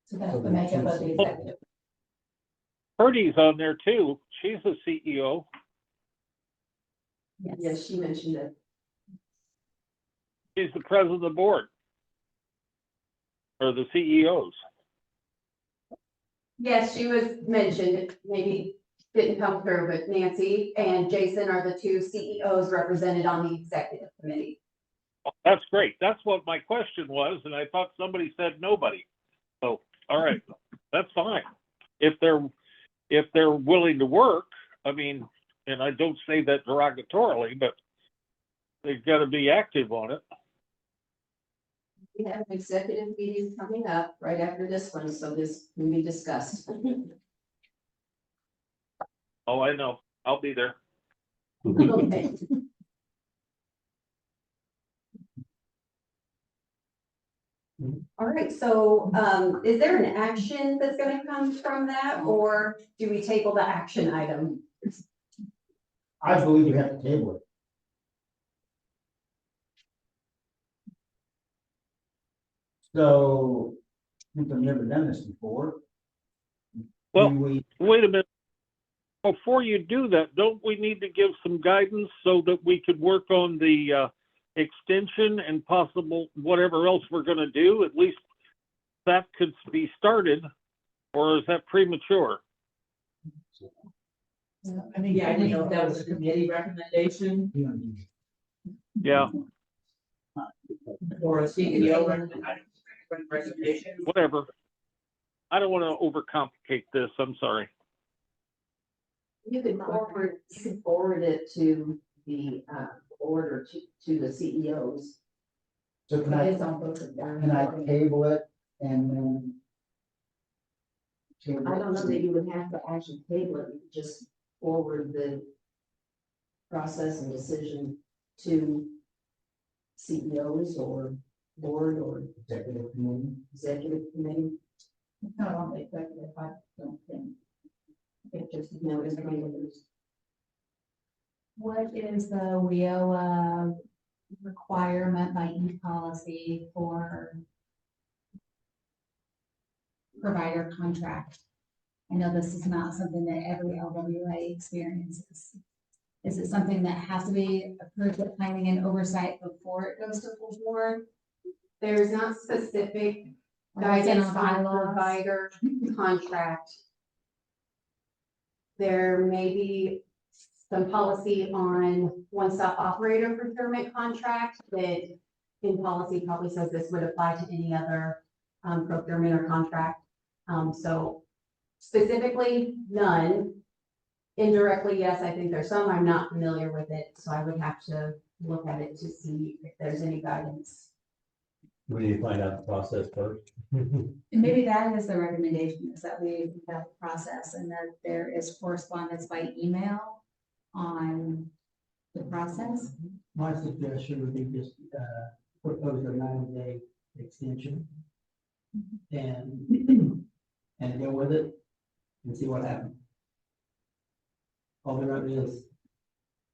So that's the makeup of the executive. Purdy's on there too. She's the CEO. Yes, she mentioned it. She's the president of the board. Or the CEOs. Yes, she was mentioned, maybe didn't come through, but Nancy and Jason are the 2 CEOs represented on the executive committee. That's great. That's what my question was, and I thought somebody said nobody. So, all right, that's fine. If they're willing to work, I mean, and I don't say that derogatorily, but they've got to be active on it. We have an executive meeting coming up right after this one, so this can be discussed. Oh, I know. I'll be there. Okay. All right, so is there an action that's going to come from that, or do we table the action item? I believe we have to table it. So, since I've never done this before. Well, do we, wait a minute. Before you do that, don't we need to give some guidance so that we could work on the extension and possible whatever else we're gonna do? At least that could be started, or is that premature? I mean, yeah, I didn't know if that was a committee recommendation Yeah, or a CEO recommendation. whatever. I don't wanna overcomplicate this, I'm sorry. You could forward it to the, order to the CEOs. so can It's on both of them. can I table it and then? table I it don't know to- that you would have to actually table it, you could just forward the process and decision to CEOs or board or Executive committee. executive committee. It's not on the executive, I don't think. It just, it's kind of. What is the WIA requirement by e-policy for provider contract? I know this is not something that every LWA experiences. Is it something that has to be approved at planning and oversight before it goes to full board? There's not specific Or is it guidance on on bylaws? provider contract. There may be some policy on one-stop operator procurement contract that in policy probably says this would apply to any other procurement or contract. So specifically, none. Indirectly, yes, I think there's some. I'm not familiar with it, so I would have to look at it to see if there's any guidance. We need to find out the process first. And maybe that is the recommendation, is that we have a process and that there is correspondence by email on the process. My suggestion would be just, propose a 90-day extension. And go with it and see what happens. All they're gonna do is,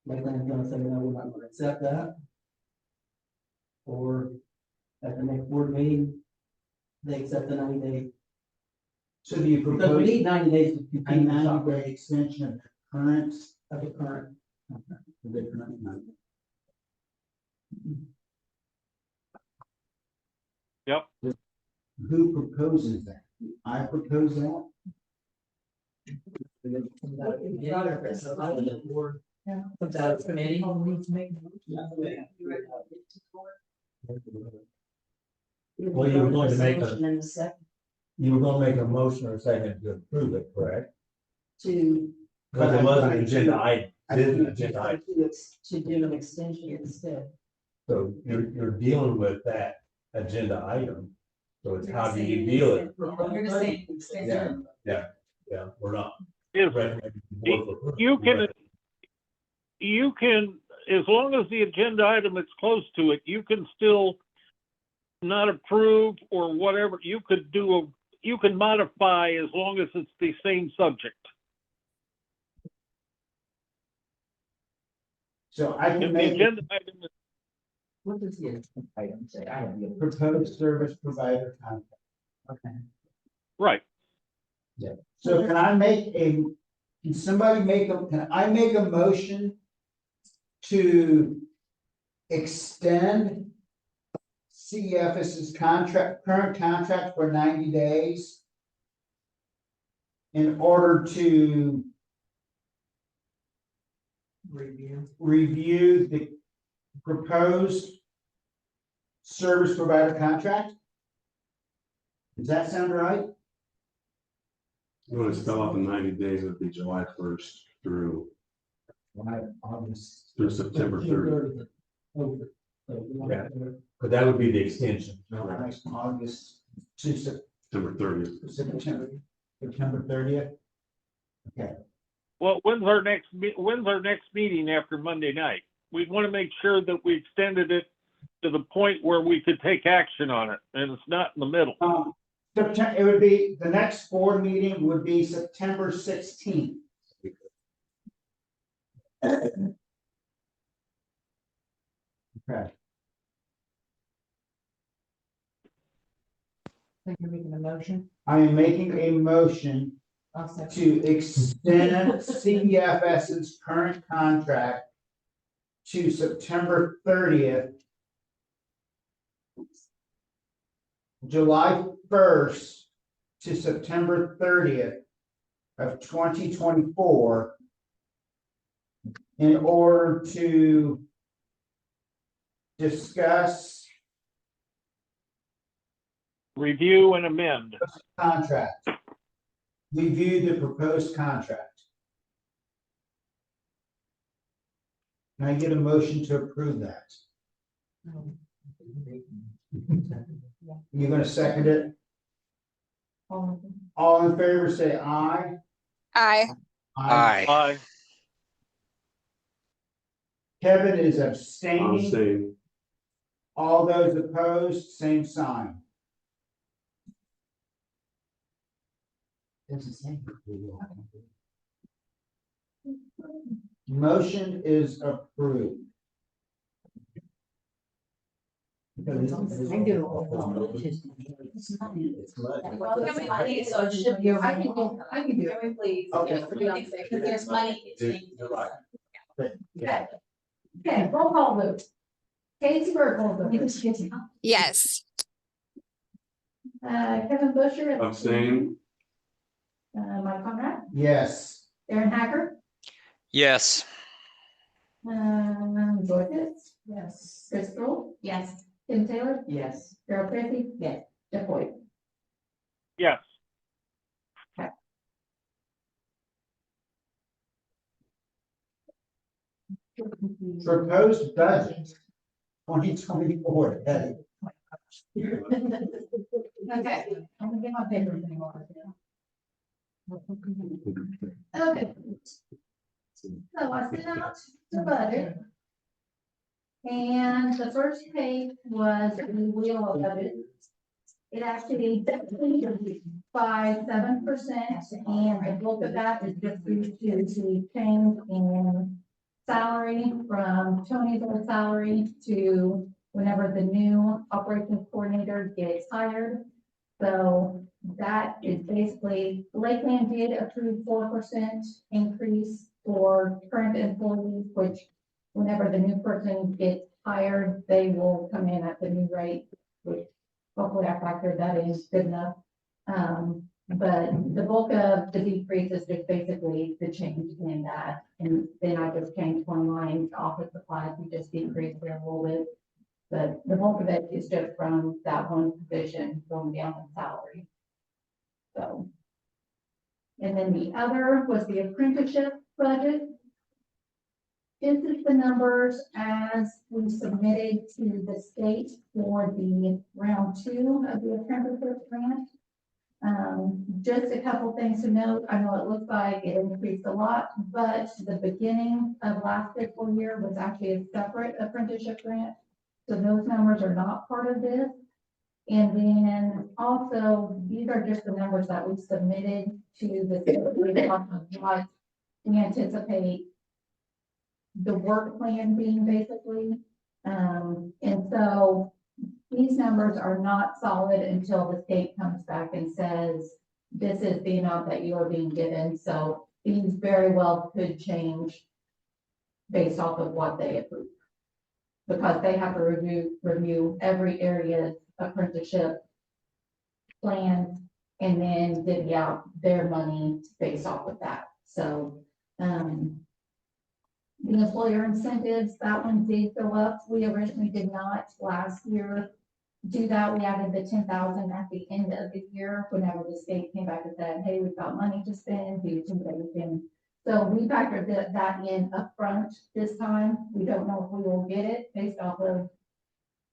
Lakeland's gonna say, no, we're not gonna accept that. Or at the next board meeting, they accept the 90-day. So do you Because we propose need 90 days to a continue this 90-day operation extension of the current? of the current. of the current 90? Yep. Who proposes that? I propose that? Comes out of committee. Well, you were going to make Motion in a second You were gonna make a motion or a second to approve it, correct? to. Because it was an agenda item. It is an agenda item. To do an extension instead. So you're dealing with that agenda item. So it's how do you deal it? You're just saying Yeah, extension. yeah, we're not. If recommending the board for approval. you can, as long as the agenda item is close to it, you can still not approve or whatever. You can modify as long as it's the same subject. So I If can the make agenda item is What does the item say? I don't get it. proposed service provider contract. Okay. right. So can I can somebody can I make a motion to extend CFS's current contract for 90 days in order to review the proposed service provider contract? Does that sound right? You want to spell out the 90 days, it'd be July 1st through August. September 30th. Yeah. But that would be the extension. July, August to September 30th. September 30th. Okay. Well, when's our next meeting after Monday night? We want to make sure that we extended it to the point where we could take action on it, and it's not in the middle. September, it would be, the next board meeting would be September 16th. Okay. So you're making a motion? I am making a motion I'll second. to extend CEFS's current contract to September 30th, July 1st to September 30th of 2024 in order to discuss Review and amend. contract. Review the proposed contract. Can I get a motion to approve that? You're gonna second it? All in favor, say aye. Aye. Aye. Aye. Kevin is I'm abstaining. saying, All those opposed, same sign. Motion is approved. I do. Well, can we please, so it should be, I can do, can we please? Okay. Because there's money. You're right. Okay. Okay, roll call vote. Katie Burkholder. Yes. Kevin Busher. abstain, Mike Conrad, Yes. Aaron Hacker, Yes. Joy Pitts, Yes. Chris Kroll, Yes. Tim Taylor, Yes. Carol Christie. Yes. Jeff Boyd. Yes. Proposed budget 2024. Heading. Okay, I'm gonna get my papers anymore. Okay. So I sent out the budget. And the first page was the wheel of budget. It actually decreased by 7%, and the bulk of that is just due to the change in salary from Tony's old salary to whenever the new operations coordinator gets hired. So that is basically, Lakeland did approve 4% increase for current employees, which whenever the new person gets hired, they will come in at the new rate, which hopefully I factored that is good enough. But the bulk of the decrease is just basically the change in that. And then I just changed one line to office supplies, we just decreased there a little bit. But the bulk of it is just from that one position going down in salary. So. And then the other was the apprenticeship budget. This is the numbers as we submitted to the state for the round 2 of the apprenticeship grant. Just a couple things to note. I know it looks like it increased a lot, but the beginning of last fiscal year was actually a separate apprenticeship grant. So those numbers are not part of this. And then also, these are just the numbers that we submitted to the state of what we anticipate the work plan being basically. And so these numbers are not solid until the state comes back and says, this is the amount that you are being given. So these very well could change based off of what they approve. Because they have to review every area's apprenticeship plan and then divvy out their money based off of that. So, the employer incentives, that one did go up. We originally did not last year do that. We added the 10,000 at the end of the year, whenever the state came back and said, hey, we've got money to spend, do you think that we can? So we factored that in upfront this time. We don't know if we will get it based off of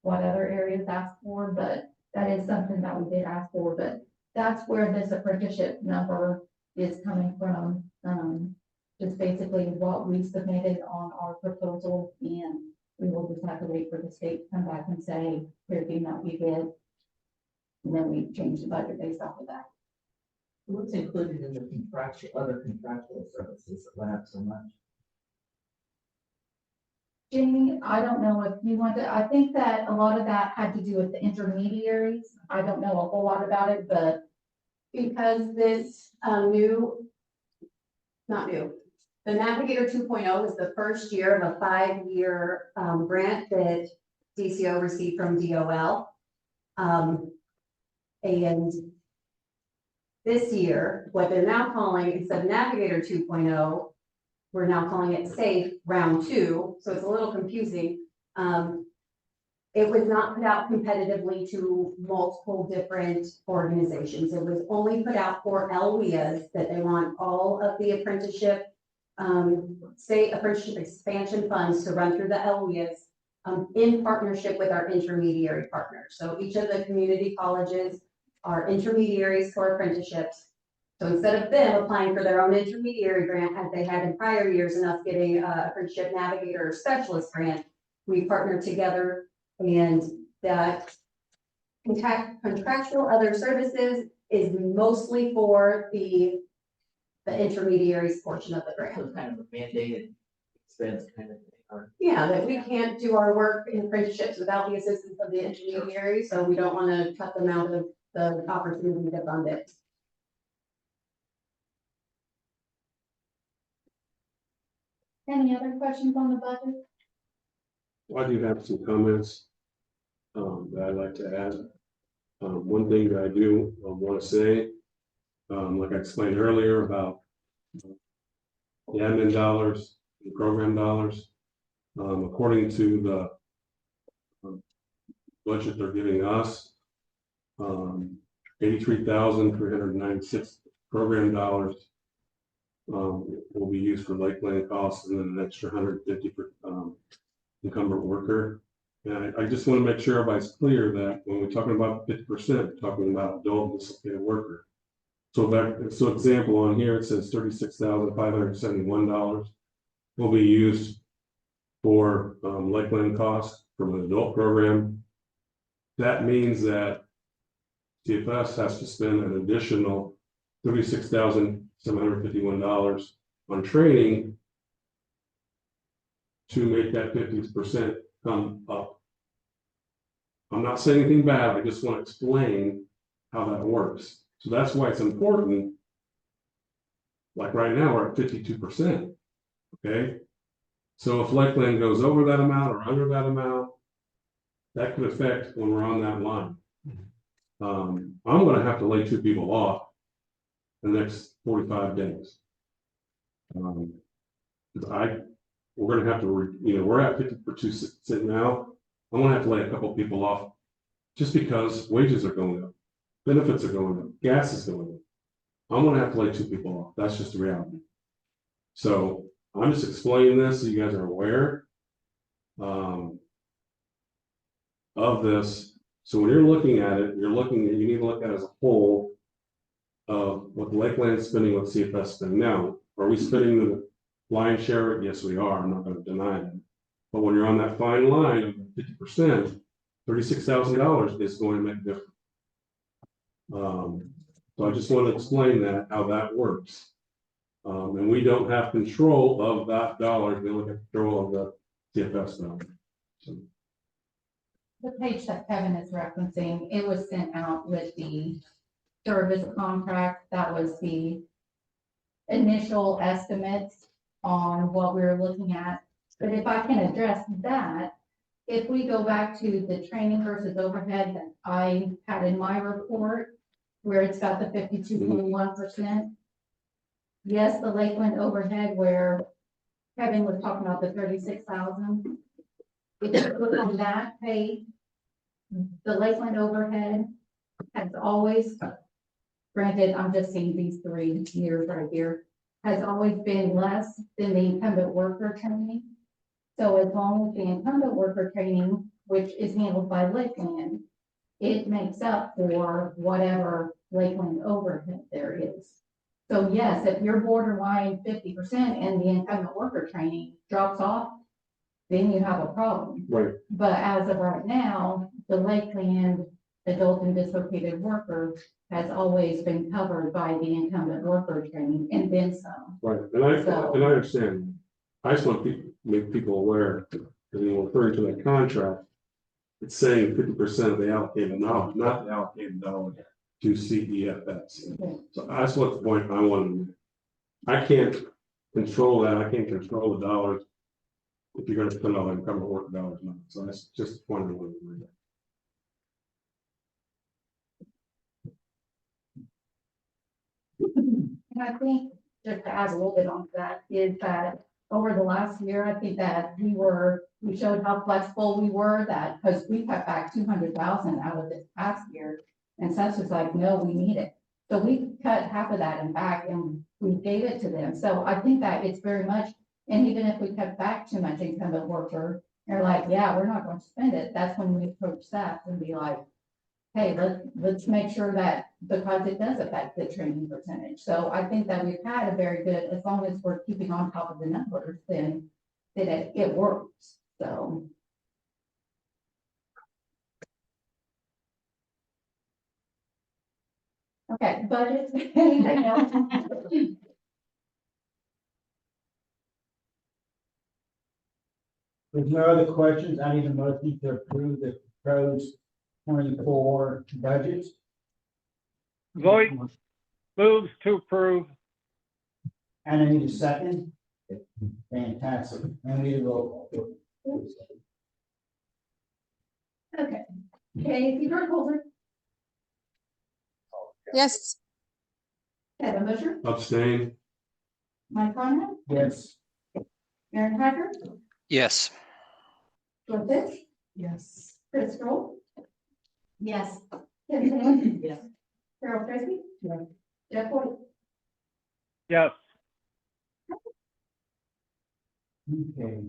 what other areas asked for, but that is something that we did ask for. But that's where this apprenticeship number is coming from. Just basically what we submitted on our proposal, and we will just have to wait for the state to come back and say, here's the amount we did. And then we change the budget based off of that. What's included in the contractual, other contractual services that went up so much? Jamie, I don't know if you want to, I think that a lot of that had to do with the intermediaries. I don't know a whole lot about it, but Because this, not new. The Navigator 2.0 is the first year of a 5-year, grant that DCO received from DOL. And this year, what they're now calling, instead of Navigator 2.0, we're now calling it SAFE Round 2, so it's a little confusing. It was not put out competitively to multiple different organizations. It was only put out for LWIAs, that they want all of the apprenticeship, state apprenticeship expansion funds to run through the LWIAs, in partnership with our intermediary partners. So each of the community colleges are intermediaries for apprenticeships. So instead of them applying for their own intermediary grant, as they had in prior years, and us getting a apprenticeship navigator or specialist grant, we partnered together, and that contractual other services is mostly for the intermediaries portion of the grant. So it's kind of a mandated expense kind of thing. Or Yeah, that we can't do our work in apprenticeships without the assistance of the intermediary, so we don't want to cut them out of the opportunity to fund it. any other questions on the budget? I do have some comments that I'd like to add. One thing that I do want to say, like I explained earlier about the admin dollars, the program dollars, according to the budget they're giving us, 83,396 program dollars will be used for Lakeland costs, and then an extra 150 for incumbent worker. And I just want to make sure everybody's clear that when we're talking about 50%, we're talking about adult dislocated worker. So example on here, it says $36,571 will be used for Lakeland costs from an adult program. That means that CFS has to spend an additional $36,751 on training to make that 50% come up. I'm not saying anything bad, I just want to explain how that works. So that's why it's important. Like right now, we're at 52%, okay? So if Lakeland goes over that amount or under that amount, that could affect when we're on that line. I'm gonna have to lay 2 people off the next 45 days. We're gonna have to, we're at 50% now. I'm gonna have to lay a couple people off just because wages are going up, benefits are going up, gas is going up. I'm gonna have to lay 2 people off. That's just the reality. So I'm just explaining this so you guys are aware of this. So when you're looking at it, you need to look at it as a whole of what the Lakeland is spending, what CFS is spending. Now, are we spending the lion's share? Yes, we are. I'm not going to deny that. But when you're on that fine line of 50%, $36,000 is going to make a difference. So I just want to explain that, how that works. And we don't have control of that dollar. We only have control of the CFS dollar. So. The page that Kevin is referencing, it was sent out with the service contract. That was the initial estimates on what we were looking at. But if I can address that, if we go back to the training versus overhead that I had in my report, where it's got the 52.1%. Yes, the Lakeland overhead where Kevin was talking about the 36,000. If you look on that page, the Lakeland overhead has always, granted, I'm just seeing these 3 years right here, has always been less than the incumbent worker training. So as long as the incumbent worker training, which is handled by Lakeland, it makes up for whatever Lakeland overhead there is. So yes, if you're borderline 50% and the incumbent worker training drops off, then you have a problem. Right. But as of right now, the Lakeland adult and dislocated worker has always been covered by the incumbent worker training and then some. Right, and I understand. I just want to make people aware And then referring to that contract, it's saying 50% of the allocated knowledge, not the allocated knowledge to CEFS. So that's what the point I wanted to make. I can't control that. I can't control the dollars if you're gonna spend all that cover work dollars. Not. So that's just the point I wanted to make. And I think, just to add a little bit on that, is that over the last year, I think that we showed how flexible we were, that, because we cut back 200,000 out of this past year. And Seth was like, no, we need it. So we cut half of that and back and we gave it to them. So I think that it's very much, and even if we cut back too much incumbent worker, they're like, yeah, we're not going to spend it. That's when we approach staff and be like, hey, let's make sure that, because it does affect the training percentage. So I think that we've had a very good, as long as we're keeping on top of the numbers, then it works, so. Okay, budget, anything else? There's no other questions. I need a motion to approve the proposed 24 budget. Voight moves to approve. And I need a second. Fantastic. And we need a roll call. Okay, Casey Burkholder, Yes. Kevin Busher, Abstain. Mike Conrad, Yes. Aaron Hacker, Yes. Joe Fish, Yes. Chris Roll, Yes. Tim Taylor, Yes. Carol Tracy, Yes. Jeff White. Yes. Okay.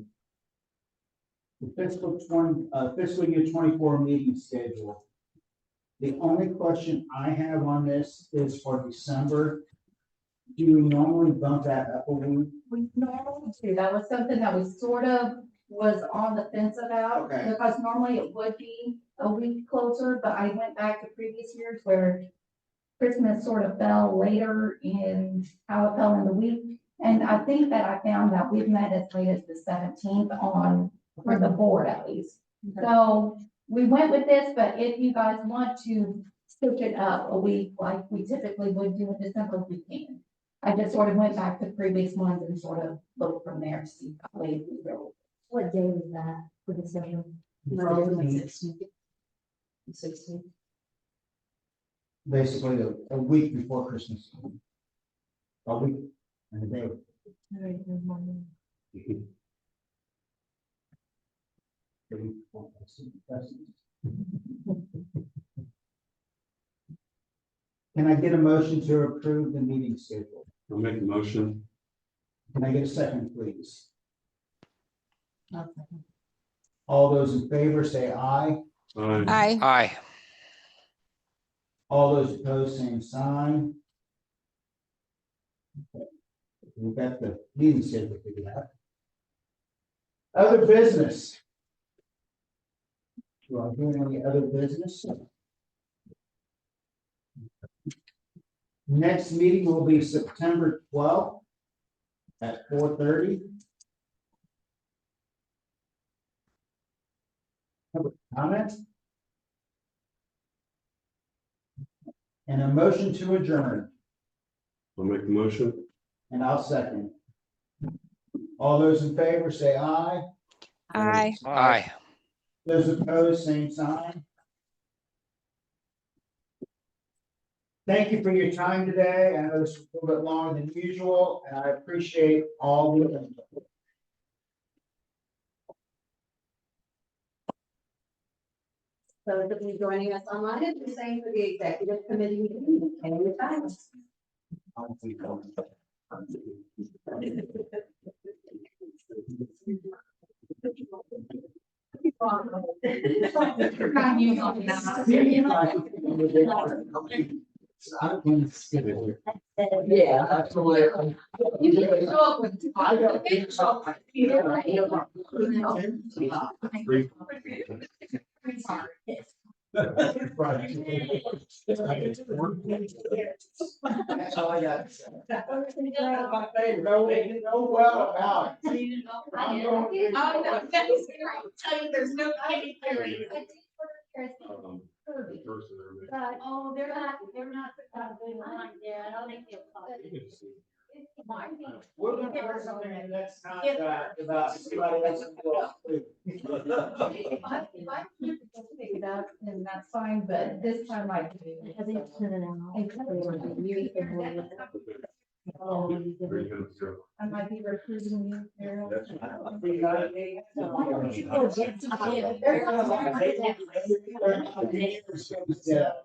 The fiscal year 24 meeting schedule. The only question I have on this is for December. Do we normally bump that up a week? We normally do, that was something that we sort of was on the fence about. Okay. Because normally it would be a week closer, but I went back to previous years where Christmas sort of fell later in how it fell in the week. And I think that I found that we've met as late as the 17th for the board at least. So we went with this, but if you guys want to switch it up a week like we typically would do in December, we can. I just sort of went back to previous ones and sort of looked from there to see how late we go. What day was that for the session? Basically a week before Christmas. A week and a day. Can I get a motion to approve the meeting schedule? I'll make a motion. Can I get a second, please? All those in favor say aye. Aye. Aye. Aye. All those opposed, same sign. Okay. We've got the meeting schedule figured out. Other business. Do I hear any other business? Next meeting will be September 12th at 4:30. Comments? And a motion to adjourn, I'll make the motion. and I'll second. All those in favor say aye. Aye. Aye. Those opposed, same sign. Thank you for your time today. I know this was a little bit longer than usual, and I appreciate all the input. So if you're joining us online, it's the same for the executive committee meeting, and your time. Yeah, absolutely. You can show up with. That's all I got to say. My favorite, no well about it. I'm going- Oh, no, that's great. I'll tell you, there's no kidding. But, oh, they're not yeah, I don't think We're gonna try something in the next contract about somebody else's law. If I can't pick it up, then that's fine, but this time I do. I think it's been an I might be recruiting you, Carol. Oh, yeah.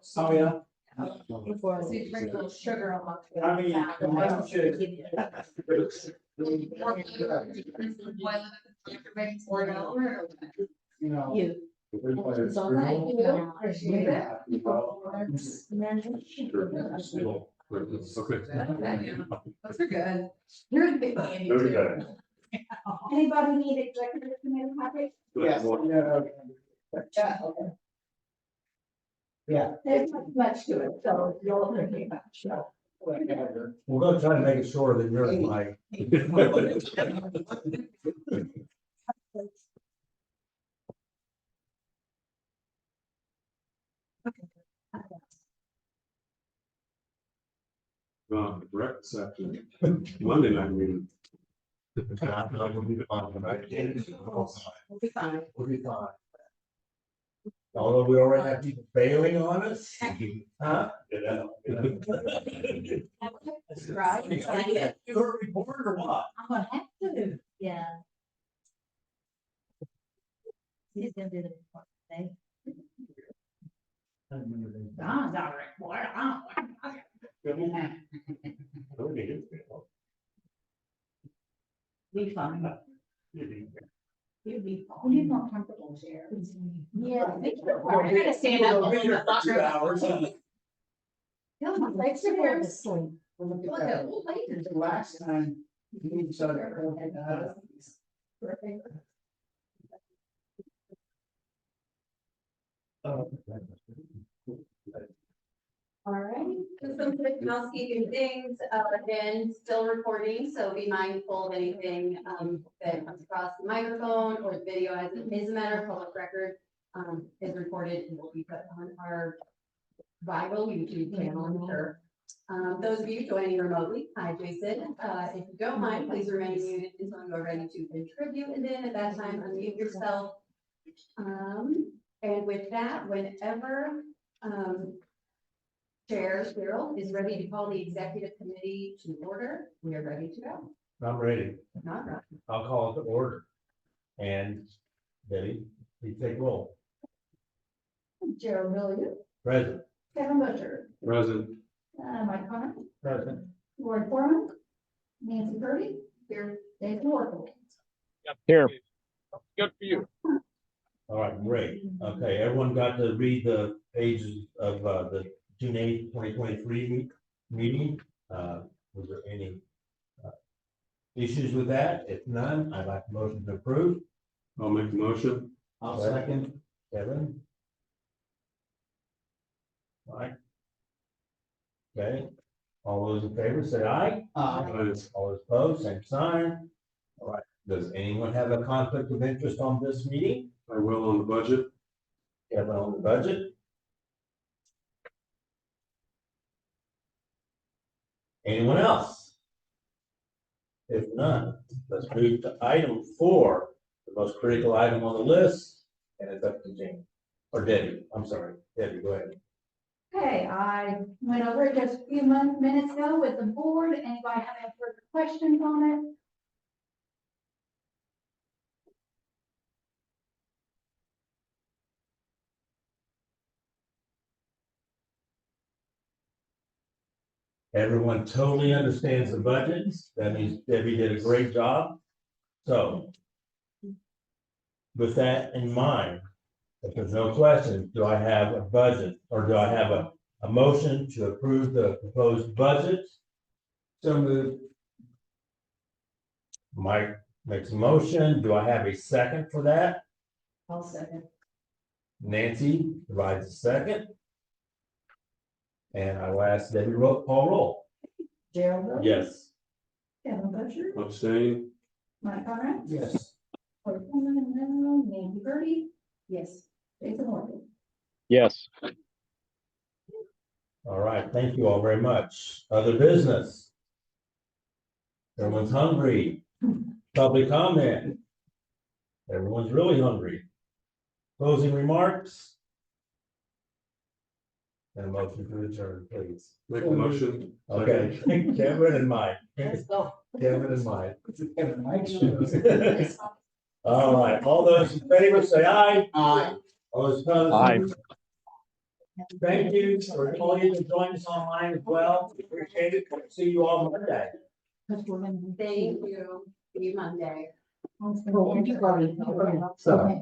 So you drink a little sugar on my. I mean, I should. You know. You. It's all right. Appreciate it. Okay. Those are good. You're the big man. Very good. Anybody need executive committee topics? Yes. Yeah, okay. Yeah. There's not much to it, so you'll think about it. We're gonna try to make it shorter than yours, Mike. Breakfast after Monday night meeting. We'll be fine. We'll be fine. Although we already have people bailing on us. Huh? Right. You heard report or what? I'm gonna have to. Yeah. He's gonna do the report today. Don's our report. Be fine. You'll be fine. We need more comfortable chairs. Yeah. We're gonna stand up. We'll be here for 2 hours. No, my legs are going to sleep. Look Look at at that. old lady. The last time we started. All right, just some quick housekeeping things, again, still recording, so be mindful of anything, that comes across the microphone or the video as it is a matter of public record, is recorded and will be put on our viral YouTube channel, I'm sure. Those of you joining remotely, hi Jason, if you don't mind, please remain muted until you are ready to contribute, and then at that time, unmute yourself. And with that, whenever, Chair Cyril is ready to call the executive committee to order. We are ready to go. I'm ready. Not right. I'll call it to order. And Debbie, please take roll. Gerald Milligan, Present. Kevin Butcher, Present. Mike Connor, Present. Lori Foreman, Nancy Purdy, here, Dave Oracle. Here. Good for you. All right, great. Okay, everyone got to read the pages of the June 8th, 2023 meeting. Was there any issues with that? If none, I'd like a motion to approve. I'll make the motion. I'll second. Kevin? Mike? Okay, all those in favor say aye. All those opposed, same sign. All right, does anyone have a conflict of interest on this meeting? I will on the budget. Kevin on the budget? Anyone else? If none, let's move to item 4, the most critical item on the list, and it's up to Jane, or Debbie, I'm sorry, Debbie, go ahead. Okay, I went over it just a few minutes ago with the board. Anybody have any further questions on it? Everyone totally understands the budget, that means Debbie did a great job. So, with that in mind, if there's no questions, do I have a budget, or do I have a motion to approve the proposed budget? So moved. Mike makes a motion, do I have a second for that? I'll second. Nancy provides a second. And I will ask Debbie call roll. Gerald Miller. Yes. Kevin Butcher, Abstain. Mike Conrad, Yes. Cory Coleman, no, Nancy Birdie, Yes. Jason Morgan. Yes. All right, thank you all very much. Other business? Everyone's hungry. Public comment? Everyone's really hungry. Closing remarks? And a motion to adjourn, please. Make a motion. Okay, Kevin and Mike. Let's go. Kevin and Mike. Kevin, Mike, shows. All right, all those in favor say aye. Aye. All those opposed? Aye. Thank you for all you can join us online as well. Appreciate it. See you all Monday. Because we're gonna. Thank you. See you Monday. So.